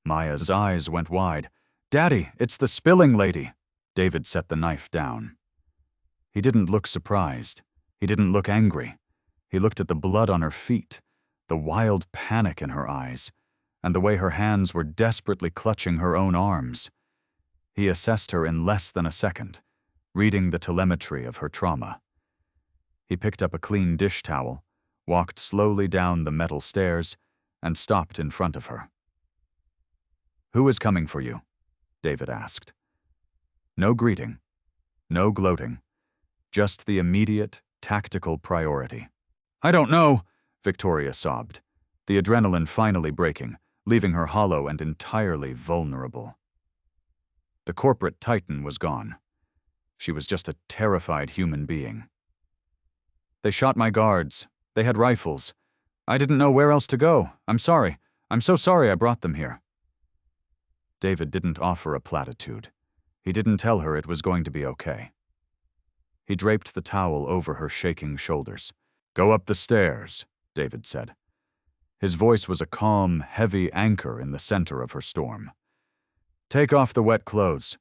Maya's eyes went wide. "Daddy, it's the spilling lady!" David set the knife down. He didn't look surprised. He didn't look angry. He looked at the blood on her feet, the wild panic in her eyes, and the way her hands were desperately clutching her own arms. He assessed her in less than a second, reading the telemetry of her trauma. He picked up a clean dish towel, walked slowly down the metal stairs, and stopped in front of her. "Who is coming for you?" David asked. No greeting, no gloating, just the immediate, tactical priority. "I don't know," Victoria sobbed, the adrenaline finally breaking, leaving her hollow and entirely vulnerable. The corporate titan was gone. She was just a terrified human being. "They shot my guards. They had rifles. I didn't know where else to go. I'm sorry. I'm so sorry I brought them here." David didn't offer a platitude. He didn't tell her it was going to be okay. He draped the towel over her shaking shoulders. "Go up the stairs," David said. His voice was a calm, heavy anchor in the center of her storm. Take off the wet clothes.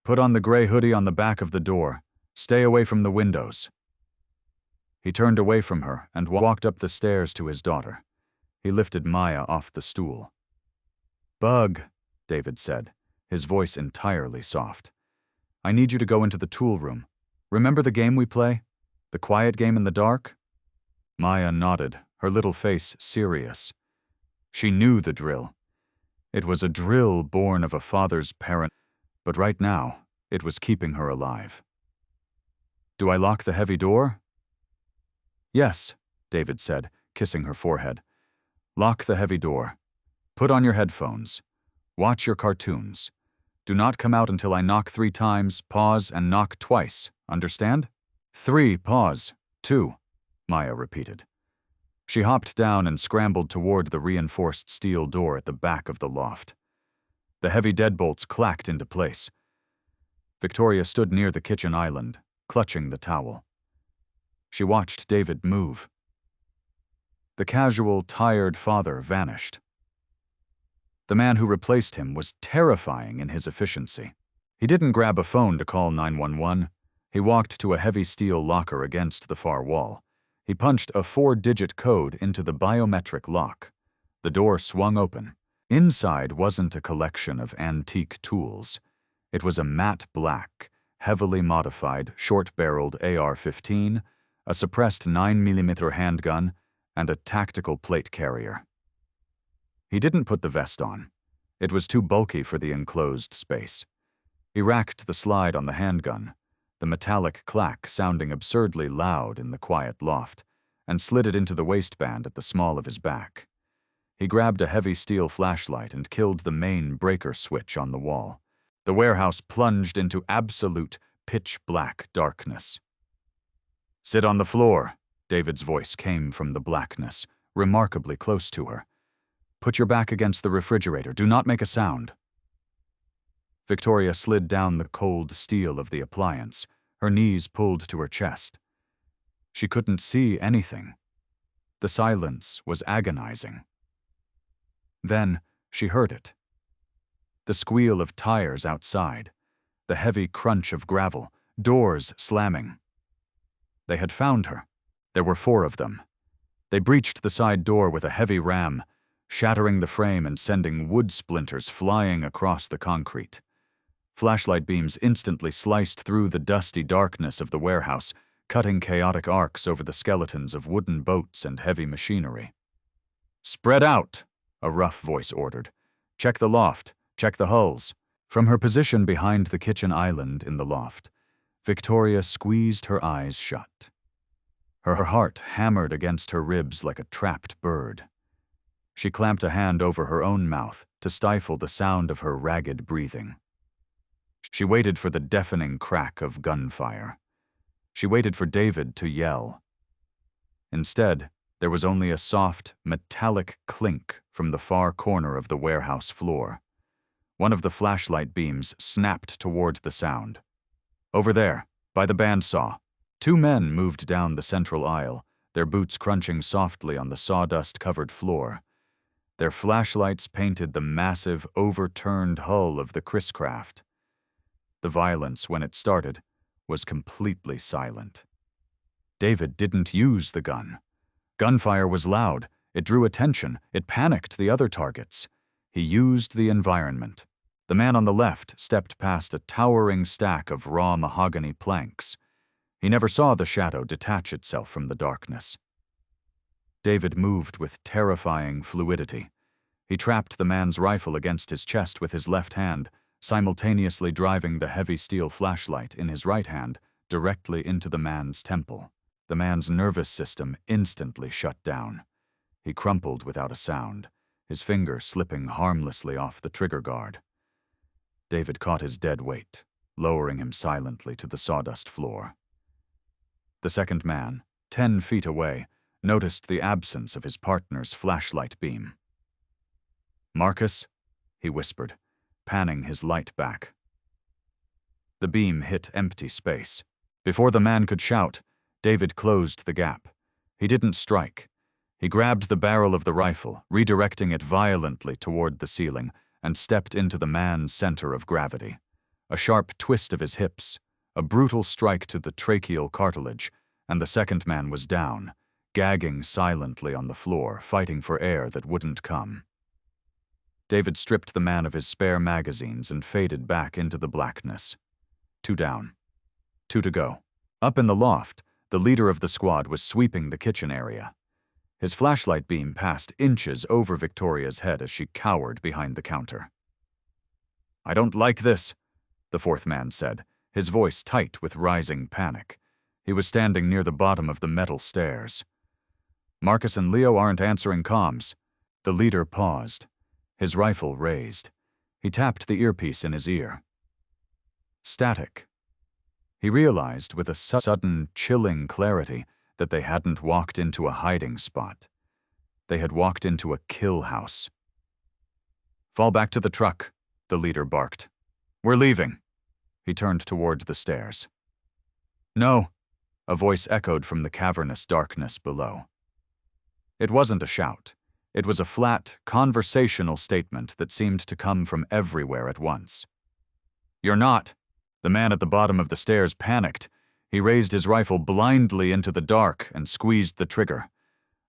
Put on the gray hoodie on the back of the door. Stay away from the windows. He turned away from her and walked up the stairs to his daughter. He lifted Maya off the stool. "Bug," David said, his voice entirely soft. "I need you to go into the tool room. Remember the game we play? The quiet game in the dark?" Maya nodded, her little face serious. She knew the drill. It was a drill born of a father's parent, but right now, it was keeping her alive. "Do I lock the heavy door?" "Yes," David said, kissing her forehead. "Lock the heavy door. Put on your headphones. Watch your cartoons. Do not come out until I knock 3 times, pause, and knock twice. Understand?" 3, pause. 2, Maya repeated. She hopped down and scrambled toward the reinforced steel door at the back of the loft. The heavy deadbolts clacked into place. Victoria stood near the kitchen island, clutching the towel. She watched David move. The casual, tired father vanished. The man who replaced him was terrifying in his efficiency. He didn't grab a phone to call 911. He walked to a heavy steel locker against the far wall. He punched a 4-digit code into the biometric lock. The door swung open. Inside wasn't a collection of antique tools. It was a matte black, heavily modified, short-barreled AR-15, a suppressed 9mm handgun, and a tactical plate carrier. He didn't put the vest on. It was too bulky for the enclosed space. He racked the slide on the handgun, the metallic clack sounding absurdly loud in the quiet loft, and slid it into the waistband at the small of his back. He grabbed a heavy steel flashlight and killed the main breaker switch on the wall. The warehouse plunged into absolute pitch-black darkness. "Sit on the floor," David's voice came from the blackness, remarkably close to her. "Put your back against the refrigerator. Do not make a sound." Victoria slid down the cold steel of the appliance, her knees pulled to her chest. She couldn't see anything. The silence was agonizing. Then she heard it. The squeal of tires outside, the heavy crunch of gravel, doors slamming. They had found her. There were 4 of them. They breached the side door with a heavy ram, shattering the frame and sending wood splinters flying across the concrete. Flashlight beams instantly sliced through the dusty darkness of the warehouse, cutting chaotic arcs over the skeletons of wooden boats and heavy machinery. "Spread out," a rough voice ordered. "Check the loft. Check the hulls." From her position behind the kitchen island in the loft, Victoria squeezed her eyes shut. Her heart hammered against her ribs like a trapped bird. She clamped a hand over her own mouth to stifle the sound of her ragged breathing. She waited for the deafening crack of gunfire. She waited for David to yell. Instead, there was only a soft, metallic clink from the far corner of the warehouse floor. One of the flashlight beams snapped toward the sound. Over there, by the bandsaw, 2 men moved down the central aisle, their boots crunching softly on the sawdust-covered floor. Their flashlights painted the massive, overturned hull of the Chris-craft. The violence, when it started, was completely silent. David didn't use the gun. Gunfire was loud, it drew attention, it panicked the other targets. He used the environment. The man on the left stepped past a towering stack of raw mahogany planks. He never saw the shadow detach itself from the darkness. David moved with terrifying fluidity. He trapped the man's rifle against his chest with his left hand, simultaneously driving the heavy steel flashlight in his right hand directly into the man's temple. The man's nervous system instantly shut down. He crumpled without a sound, his finger slipping harmlessly off the trigger guard. David caught his dead weight, lowering him silently to the sawdust floor. The second man, 10 feet away, noticed the absence of his partner's flashlight beam. "Marcus," he whispered, panning his light back. The beam hit empty space. Before the man could shout, David closed the gap. He didn't strike. He grabbed the barrel of the rifle, redirecting it violently toward the ceiling, and stepped into the man's center of gravity. A sharp twist of his hips, a brutal strike to the tracheal cartilage, and the second man was down, gagging silently on the floor, fighting for air that wouldn't come. David stripped the man of his spare magazines and faded back into the blackness. 2 down. 2 to go. Up in the loft, the leader of the squad was sweeping the kitchen area. His flashlight beam passed inches over Victoria's head as she cowered behind the counter. "I don't like this," the fourth man said, his voice tight with rising panic. He was standing near the bottom of the metal stairs. "Marcus and Leo aren't answering comms." The leader paused, his rifle raised. He tapped the earpiece in his ear. Static. He realized with a sudden, chilling clarity that they hadn't walked into a hiding spot. They had walked into a kill house. "Fall back to the truck," the leader barked. "We're leaving." He turned toward the stairs. "No," a voice echoed from the cavernous darkness below. It wasn't a shout. It was a flat, conversational statement that seemed to come from everywhere at once. "You're not." The man at the bottom of the stairs panicked. He raised his rifle blindly into the dark and squeezed the trigger.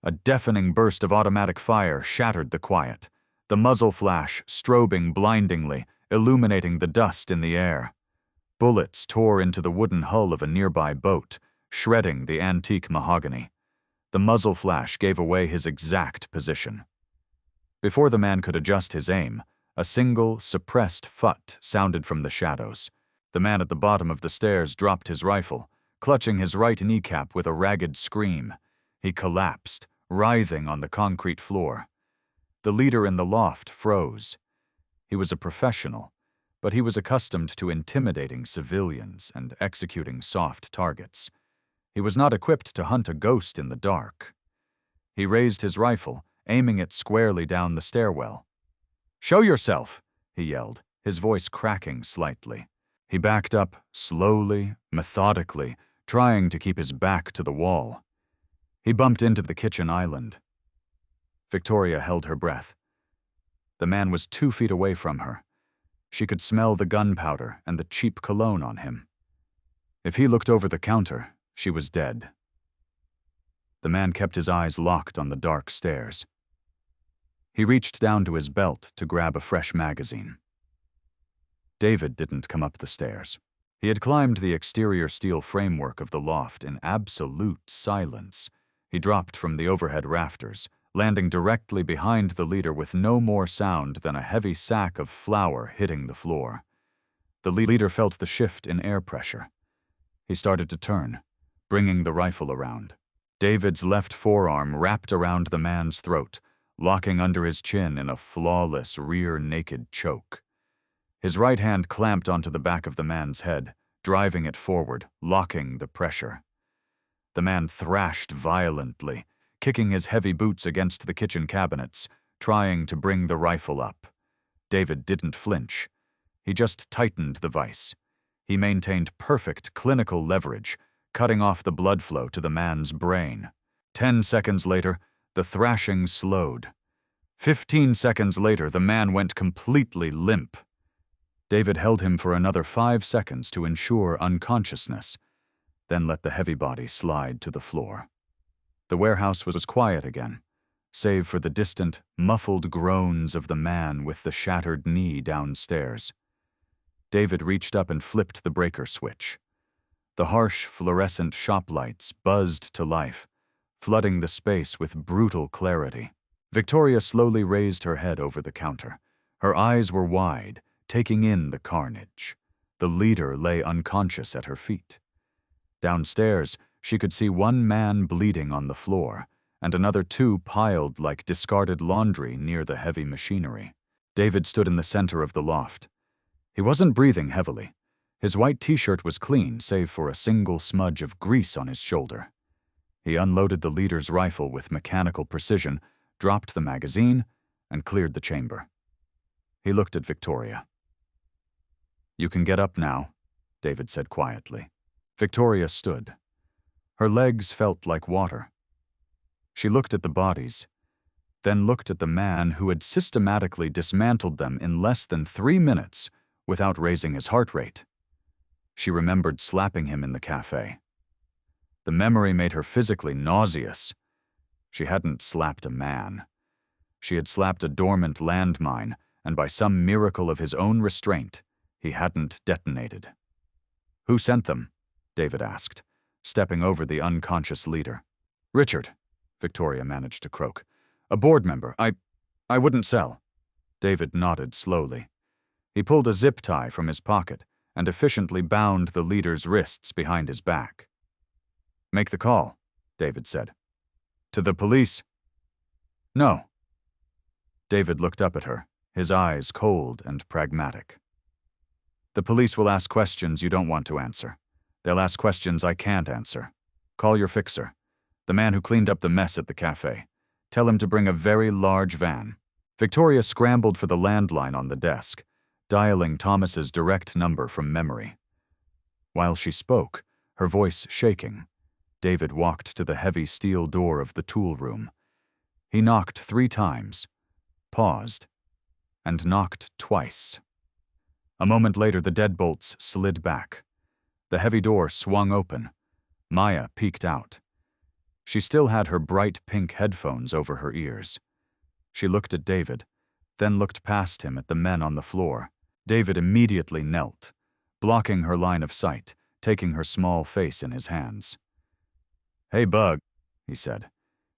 A deafening burst of automatic fire shattered the quiet, the muzzle flash strobing blindingly, illuminating the dust in the air. Bullets tore into the wooden hull of a nearby boat, shredding the antique mahogany. The muzzle flash gave away his exact position. Before the man could adjust his aim, a single, suppressed phut sounded from the shadows. The man at the bottom of the stairs dropped his rifle, clutching his right kneecap with a ragged scream. He collapsed, writhing on the concrete floor. The leader in the loft froze. He was a professional, but he was accustomed to intimidating civilians and executing soft targets. He was not equipped to hunt a ghost in the dark. He raised his rifle, aiming it squarely down the stairwell. "Show yourself," he yelled, his voice cracking slightly. He backed up, slowly, methodically, trying to keep his back to the wall. He bumped into the kitchen island. Victoria held her breath. The man was 2 feet away from her. She could smell the gunpowder and the cheap cologne on him. If he looked over the counter, she was dead. The man kept his eyes locked on the dark stairs. He reached down to his belt to grab a fresh magazine. David didn't come up the stairs. He had climbed the exterior steel framework of the loft in absolute silence. He dropped from the overhead rafters, landing directly behind the leader with no more sound than a heavy sack of flour hitting the floor. The leader felt the shift in air pressure. He started to turn, bringing the rifle around. David's left forearm wrapped around the man's throat, locking under his chin in a flawless rear-naked choke. His right hand clamped onto the back of the man's head, driving it forward, locking the pressure. The man thrashed violently, kicking his heavy boots against the kitchen cabinets, trying to bring the rifle up. David didn't flinch. He just tightened the vise. He maintained perfect clinical leverage, cutting off the blood flow to the man's brain. 10 seconds later, the thrashing slowed. 15 seconds later, the man went completely limp. David held him for another 5 seconds to ensure unconsciousness, then let the heavy body slide to the floor. The warehouse was quiet again, save for the distant, muffled groans of the man with the shattered knee downstairs. David reached up and flipped the breaker switch. The harsh, fluorescent shop lights buzzed to life, flooding the space with brutal clarity. Victoria slowly raised her head over the counter. Her eyes were wide, taking in the carnage. The leader lay unconscious at her feet. Downstairs, she could see one man bleeding on the floor, and another 2 piled like discarded laundry near the heavy machinery. David stood in the center of the loft. He wasn't breathing heavily. His white t-shirt was clean, save for a single smudge of grease on his shoulder. He unloaded the leader's rifle with mechanical precision, dropped the magazine, and cleared the chamber. He looked at Victoria. "You can get up now," David said quietly. Victoria stood. Her legs felt like water. She looked at the bodies. then looked at the man who had systematically dismantled them in less than 3 minutes without raising his heart rate. She remembered slapping him in the cafe. The memory made her physically nauseous. She hadn't slapped a man. She had slapped a dormant landmine, and by some miracle of his own restraint, he hadn't detonated. "Who sent them?" David asked, stepping over the unconscious leader. "Richard," Victoria managed to croak. "A board member. I wouldn't sell." David nodded slowly. He pulled a zip tie from his pocket and efficiently bound the leader's wrists behind his back. "Make the call," David said. "To the police?" "No." David looked up at her, his eyes cold and pragmatic. "The police will ask questions you don't want to answer. They'll ask questions I can't answer. Call your fixer, the man who cleaned up the mess at the cafe. Tell him to bring a very large van." Victoria scrambled for the landline on the desk, dialing Thomas's direct number from memory. While she spoke, her voice shaking, David walked to the heavy steel door of the tool room. He knocked 3 times, paused, and knocked twice. A moment later, the deadbolts slid back. The heavy door swung open. Maya peeked out. She still had her bright pink headphones over her ears. She looked at David, then looked past him at the men on the floor. David immediately knelt, blocking her line of sight, taking her small face in his hands. "Hey, Bug," he said,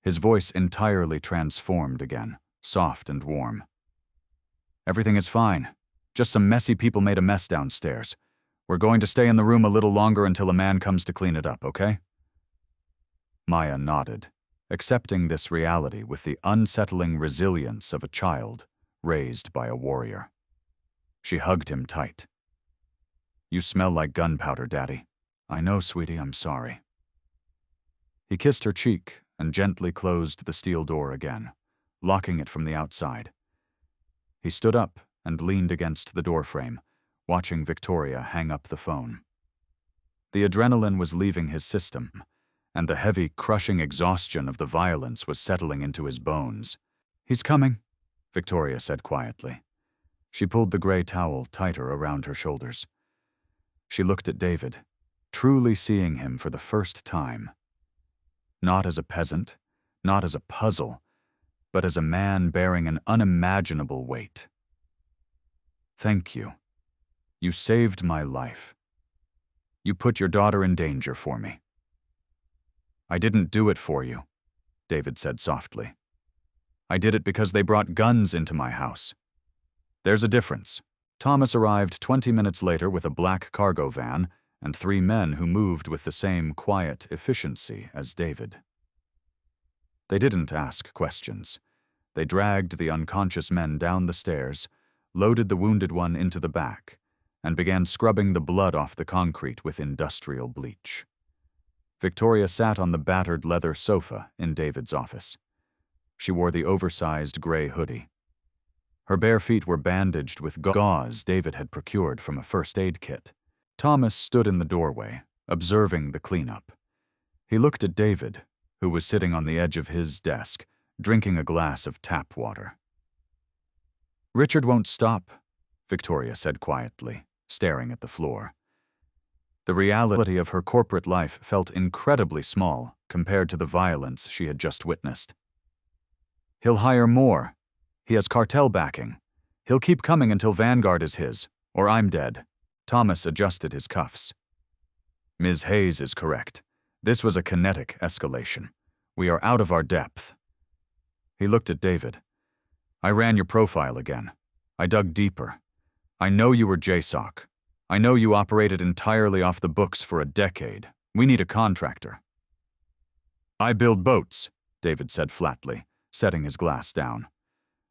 his voice entirely transformed again, soft and warm. "Everything is fine. Just some messy people made a mess downstairs. We're going to stay in the room a little longer until a man comes to clean it up, okay?" Maya nodded, accepting this reality with the unsettling resilience of a child raised by a warrior. She hugged him tight. "You smell like gunpowder, Daddy." "I know, sweetie, I'm sorry." He kissed her cheek and gently closed the steel door again, locking it from the outside. He stood up and leaned against the doorframe, watching Victoria hang up the phone. The adrenaline was leaving his system, and the heavy, crushing exhaustion of the violence was settling into his bones. "He's coming," Victoria said quietly. She pulled the gray towel tighter around her shoulders. She looked at David, truly seeing him for the first time. Not as a peasant, not as a puzzle, but as a man bearing an unimaginable weight. "Thank you. You saved my life. You put your daughter in danger for me." "I didn't do it for you," David said softly. "I did it because they brought guns into my house. There's a difference." Thomas arrived 20 minutes later with a black cargo van and 3 men who moved with the same quiet efficiency as David. They didn't ask questions. They dragged the unconscious men down the stairs, loaded the wounded one into the back, and began scrubbing the blood off the concrete with industrial bleach. Victoria sat on the battered leather sofa in David's office. She wore the oversized gray hoodie. Her bare feet were bandaged with gauze David had procured from a first aid kit. Thomas stood in the doorway, observing the cleanup. He looked at David, who was sitting on the edge of his desk, drinking a glass of tap water. "Richard won't stop," Victoria said quietly, staring at the floor. The reality of her corporate life felt incredibly small compared to the violence she had just witnessed. "He'll hire more. He has cartel backing. He'll keep coming until Vanguard is his, or I'm dead." Thomas adjusted his cuffs. "Ms. Hayes is correct. This was a kinetic escalation. We are out of our depth." He looked at David. "I ran your profile again. I dug deeper. I know you were JSOC. I know you operated entirely off the books for a decade. We need a contractor." "I build boats," David said flatly, setting his glass down.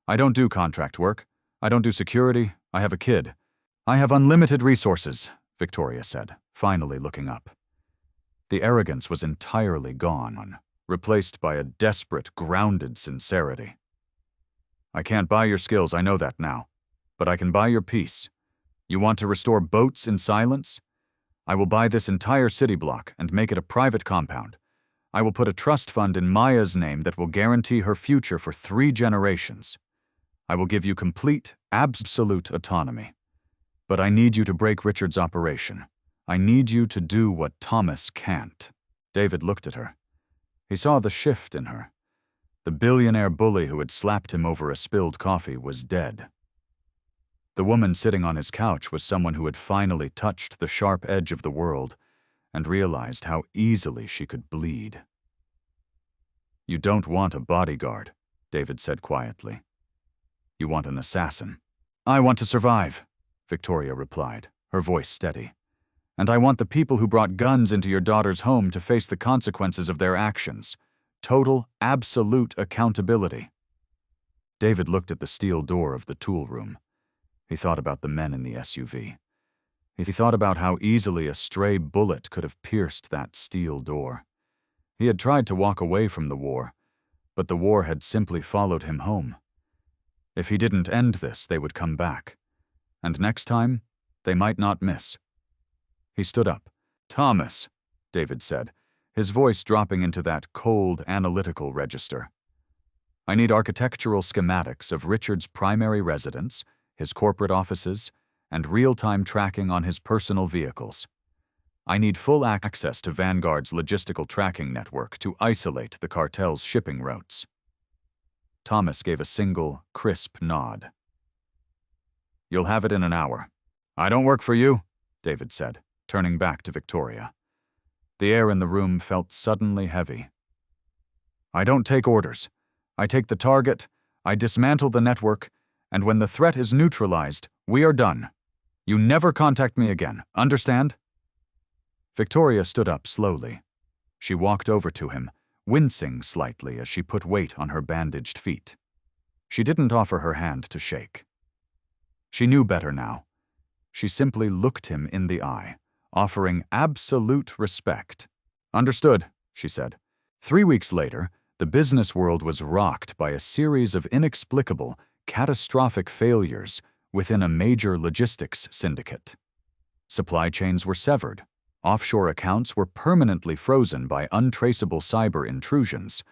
"I don't do contract work. I don't do security. I have a kid. I have unlimited resources," Victoria said, finally looking up. The arrogance was entirely gone, replaced by a desperate, grounded sincerity. "I can't buy your skills, I know that now. But I can buy your peace. You want to restore boats in silence? I will buy this entire city block and make it a private compound. I will put a trust fund in Maya's name that will guarantee her future for 3 generations. I will give you complete, absolute autonomy. But I need you to break Richard's operation. I need you to do what Thomas can't." David looked at her. He saw the shift in her. The billionaire bully who had slapped him over a spilled coffee was dead. The woman sitting on his couch was someone who had finally touched the sharp edge of the world and realized how easily she could bleed. "You don't want a bodyguard," David said quietly. "You want an assassin." "I want to survive," Victoria replied, her voice steady. "And I want the people who brought guns into your daughter's home to face the consequences of their actions. Total, absolute accountability." David looked at the steel door of the tool room. He thought about the men in the SUV. He thought about how easily a stray bullet could have pierced that steel door. He had tried to walk away from the war, but the war had simply followed him home. If he didn't end this, they would come back. And next time, they might not miss. He stood up. "Thomas," David said, his voice dropping into that cold, analytical register. "I need architectural schematics of Richard's primary residence, his corporate offices, and real-time tracking on his personal vehicles. I need full access to Vanguard's logistical tracking network to isolate the cartel's shipping routes." Thomas gave a single, crisp nod. "You'll have it in an hour." "I don't work for you," David said, turning back to Victoria. The air in the room felt suddenly heavy. "I don't take orders. I take the target, I dismantle the network, and when the threat is neutralized, we are done. You never contact me again, understand?" Victoria stood up slowly. She walked over to him, wincing slightly as she put weight on her bandaged feet. She didn't offer her hand to shake. She knew better now. She simply looked him in the eye, offering absolute respect. "Understood," she said. 3 weeks later, the business world was rocked by a series of inexplicable, catastrophic failures within a major logistics syndicate. Supply chains were severed. Offshore accounts were permanently frozen by untraceable cyber intrusions.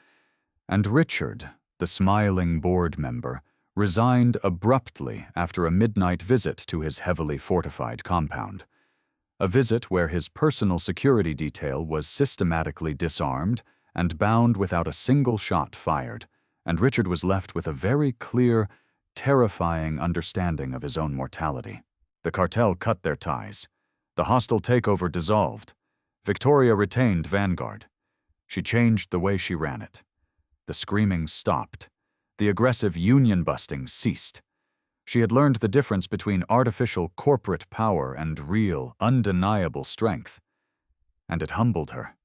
And Richard, the smiling board member, resigned abruptly after a midnight visit to his heavily fortified compound. A visit where his personal security detail was systematically disarmed and bound without a single shot fired, and Richard was left with a very clear, terrifying understanding of his own mortality. The cartel cut their ties. The hostile takeover dissolved. Victoria retained Vanguard. She changed the way she ran it. The screaming stopped. The aggressive union-busting ceased. She had learned the difference between artificial corporate power and real, undeniable strength. And it humbled her.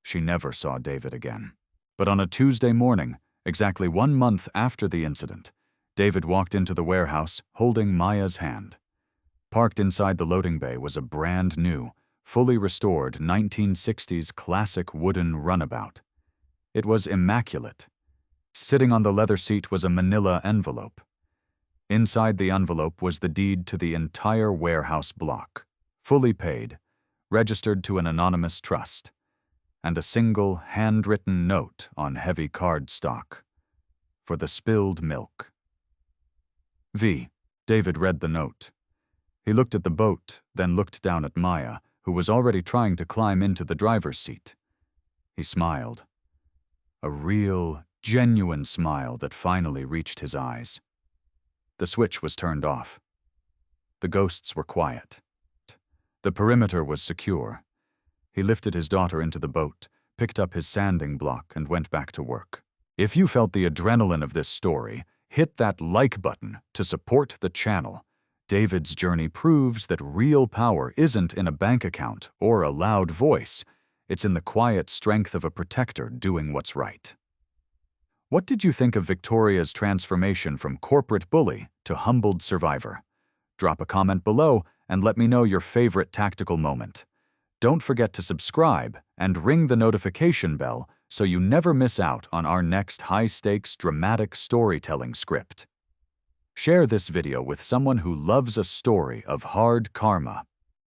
She never saw David again. But on a Tuesday morning, exactly 1 month after the incident, David walked into the warehouse holding Maya's hand. Parked inside the loading bay was a brand new, fully restored 1960s classic wooden runabout. It was immaculate. Sitting on the leather seat was a manila envelope. Inside the envelope was the deed to the entire warehouse block, fully paid, registered to an anonymous trust, and a single handwritten note on heavy cardstock. For the spilled milk. V. David read the note. He looked at the boat, then looked down at Maya, who was already trying to climb into the driver's seat. He smiled. A real, genuine smile that finally reached his eyes. The switch was turned off. The ghosts were quiet. The perimeter was secure. He lifted his daughter into the boat, picked up his sanding block, and went back to work. If you felt the adrenaline of this story, hit that like button to support the channel. David's journey proves that real power isn't in a bank account or a loud voice. It's in the quiet strength of a protector doing what's right. What did you think of Victoria's transformation from corporate bully to humbled survivor? Drop a comment below and let me know your favorite tactical moment. Don't forget to subscribe and ring the notification bell so you never miss out on our next high-stakes dramatic storytelling script. Share this video with someone who loves a story of hard karma.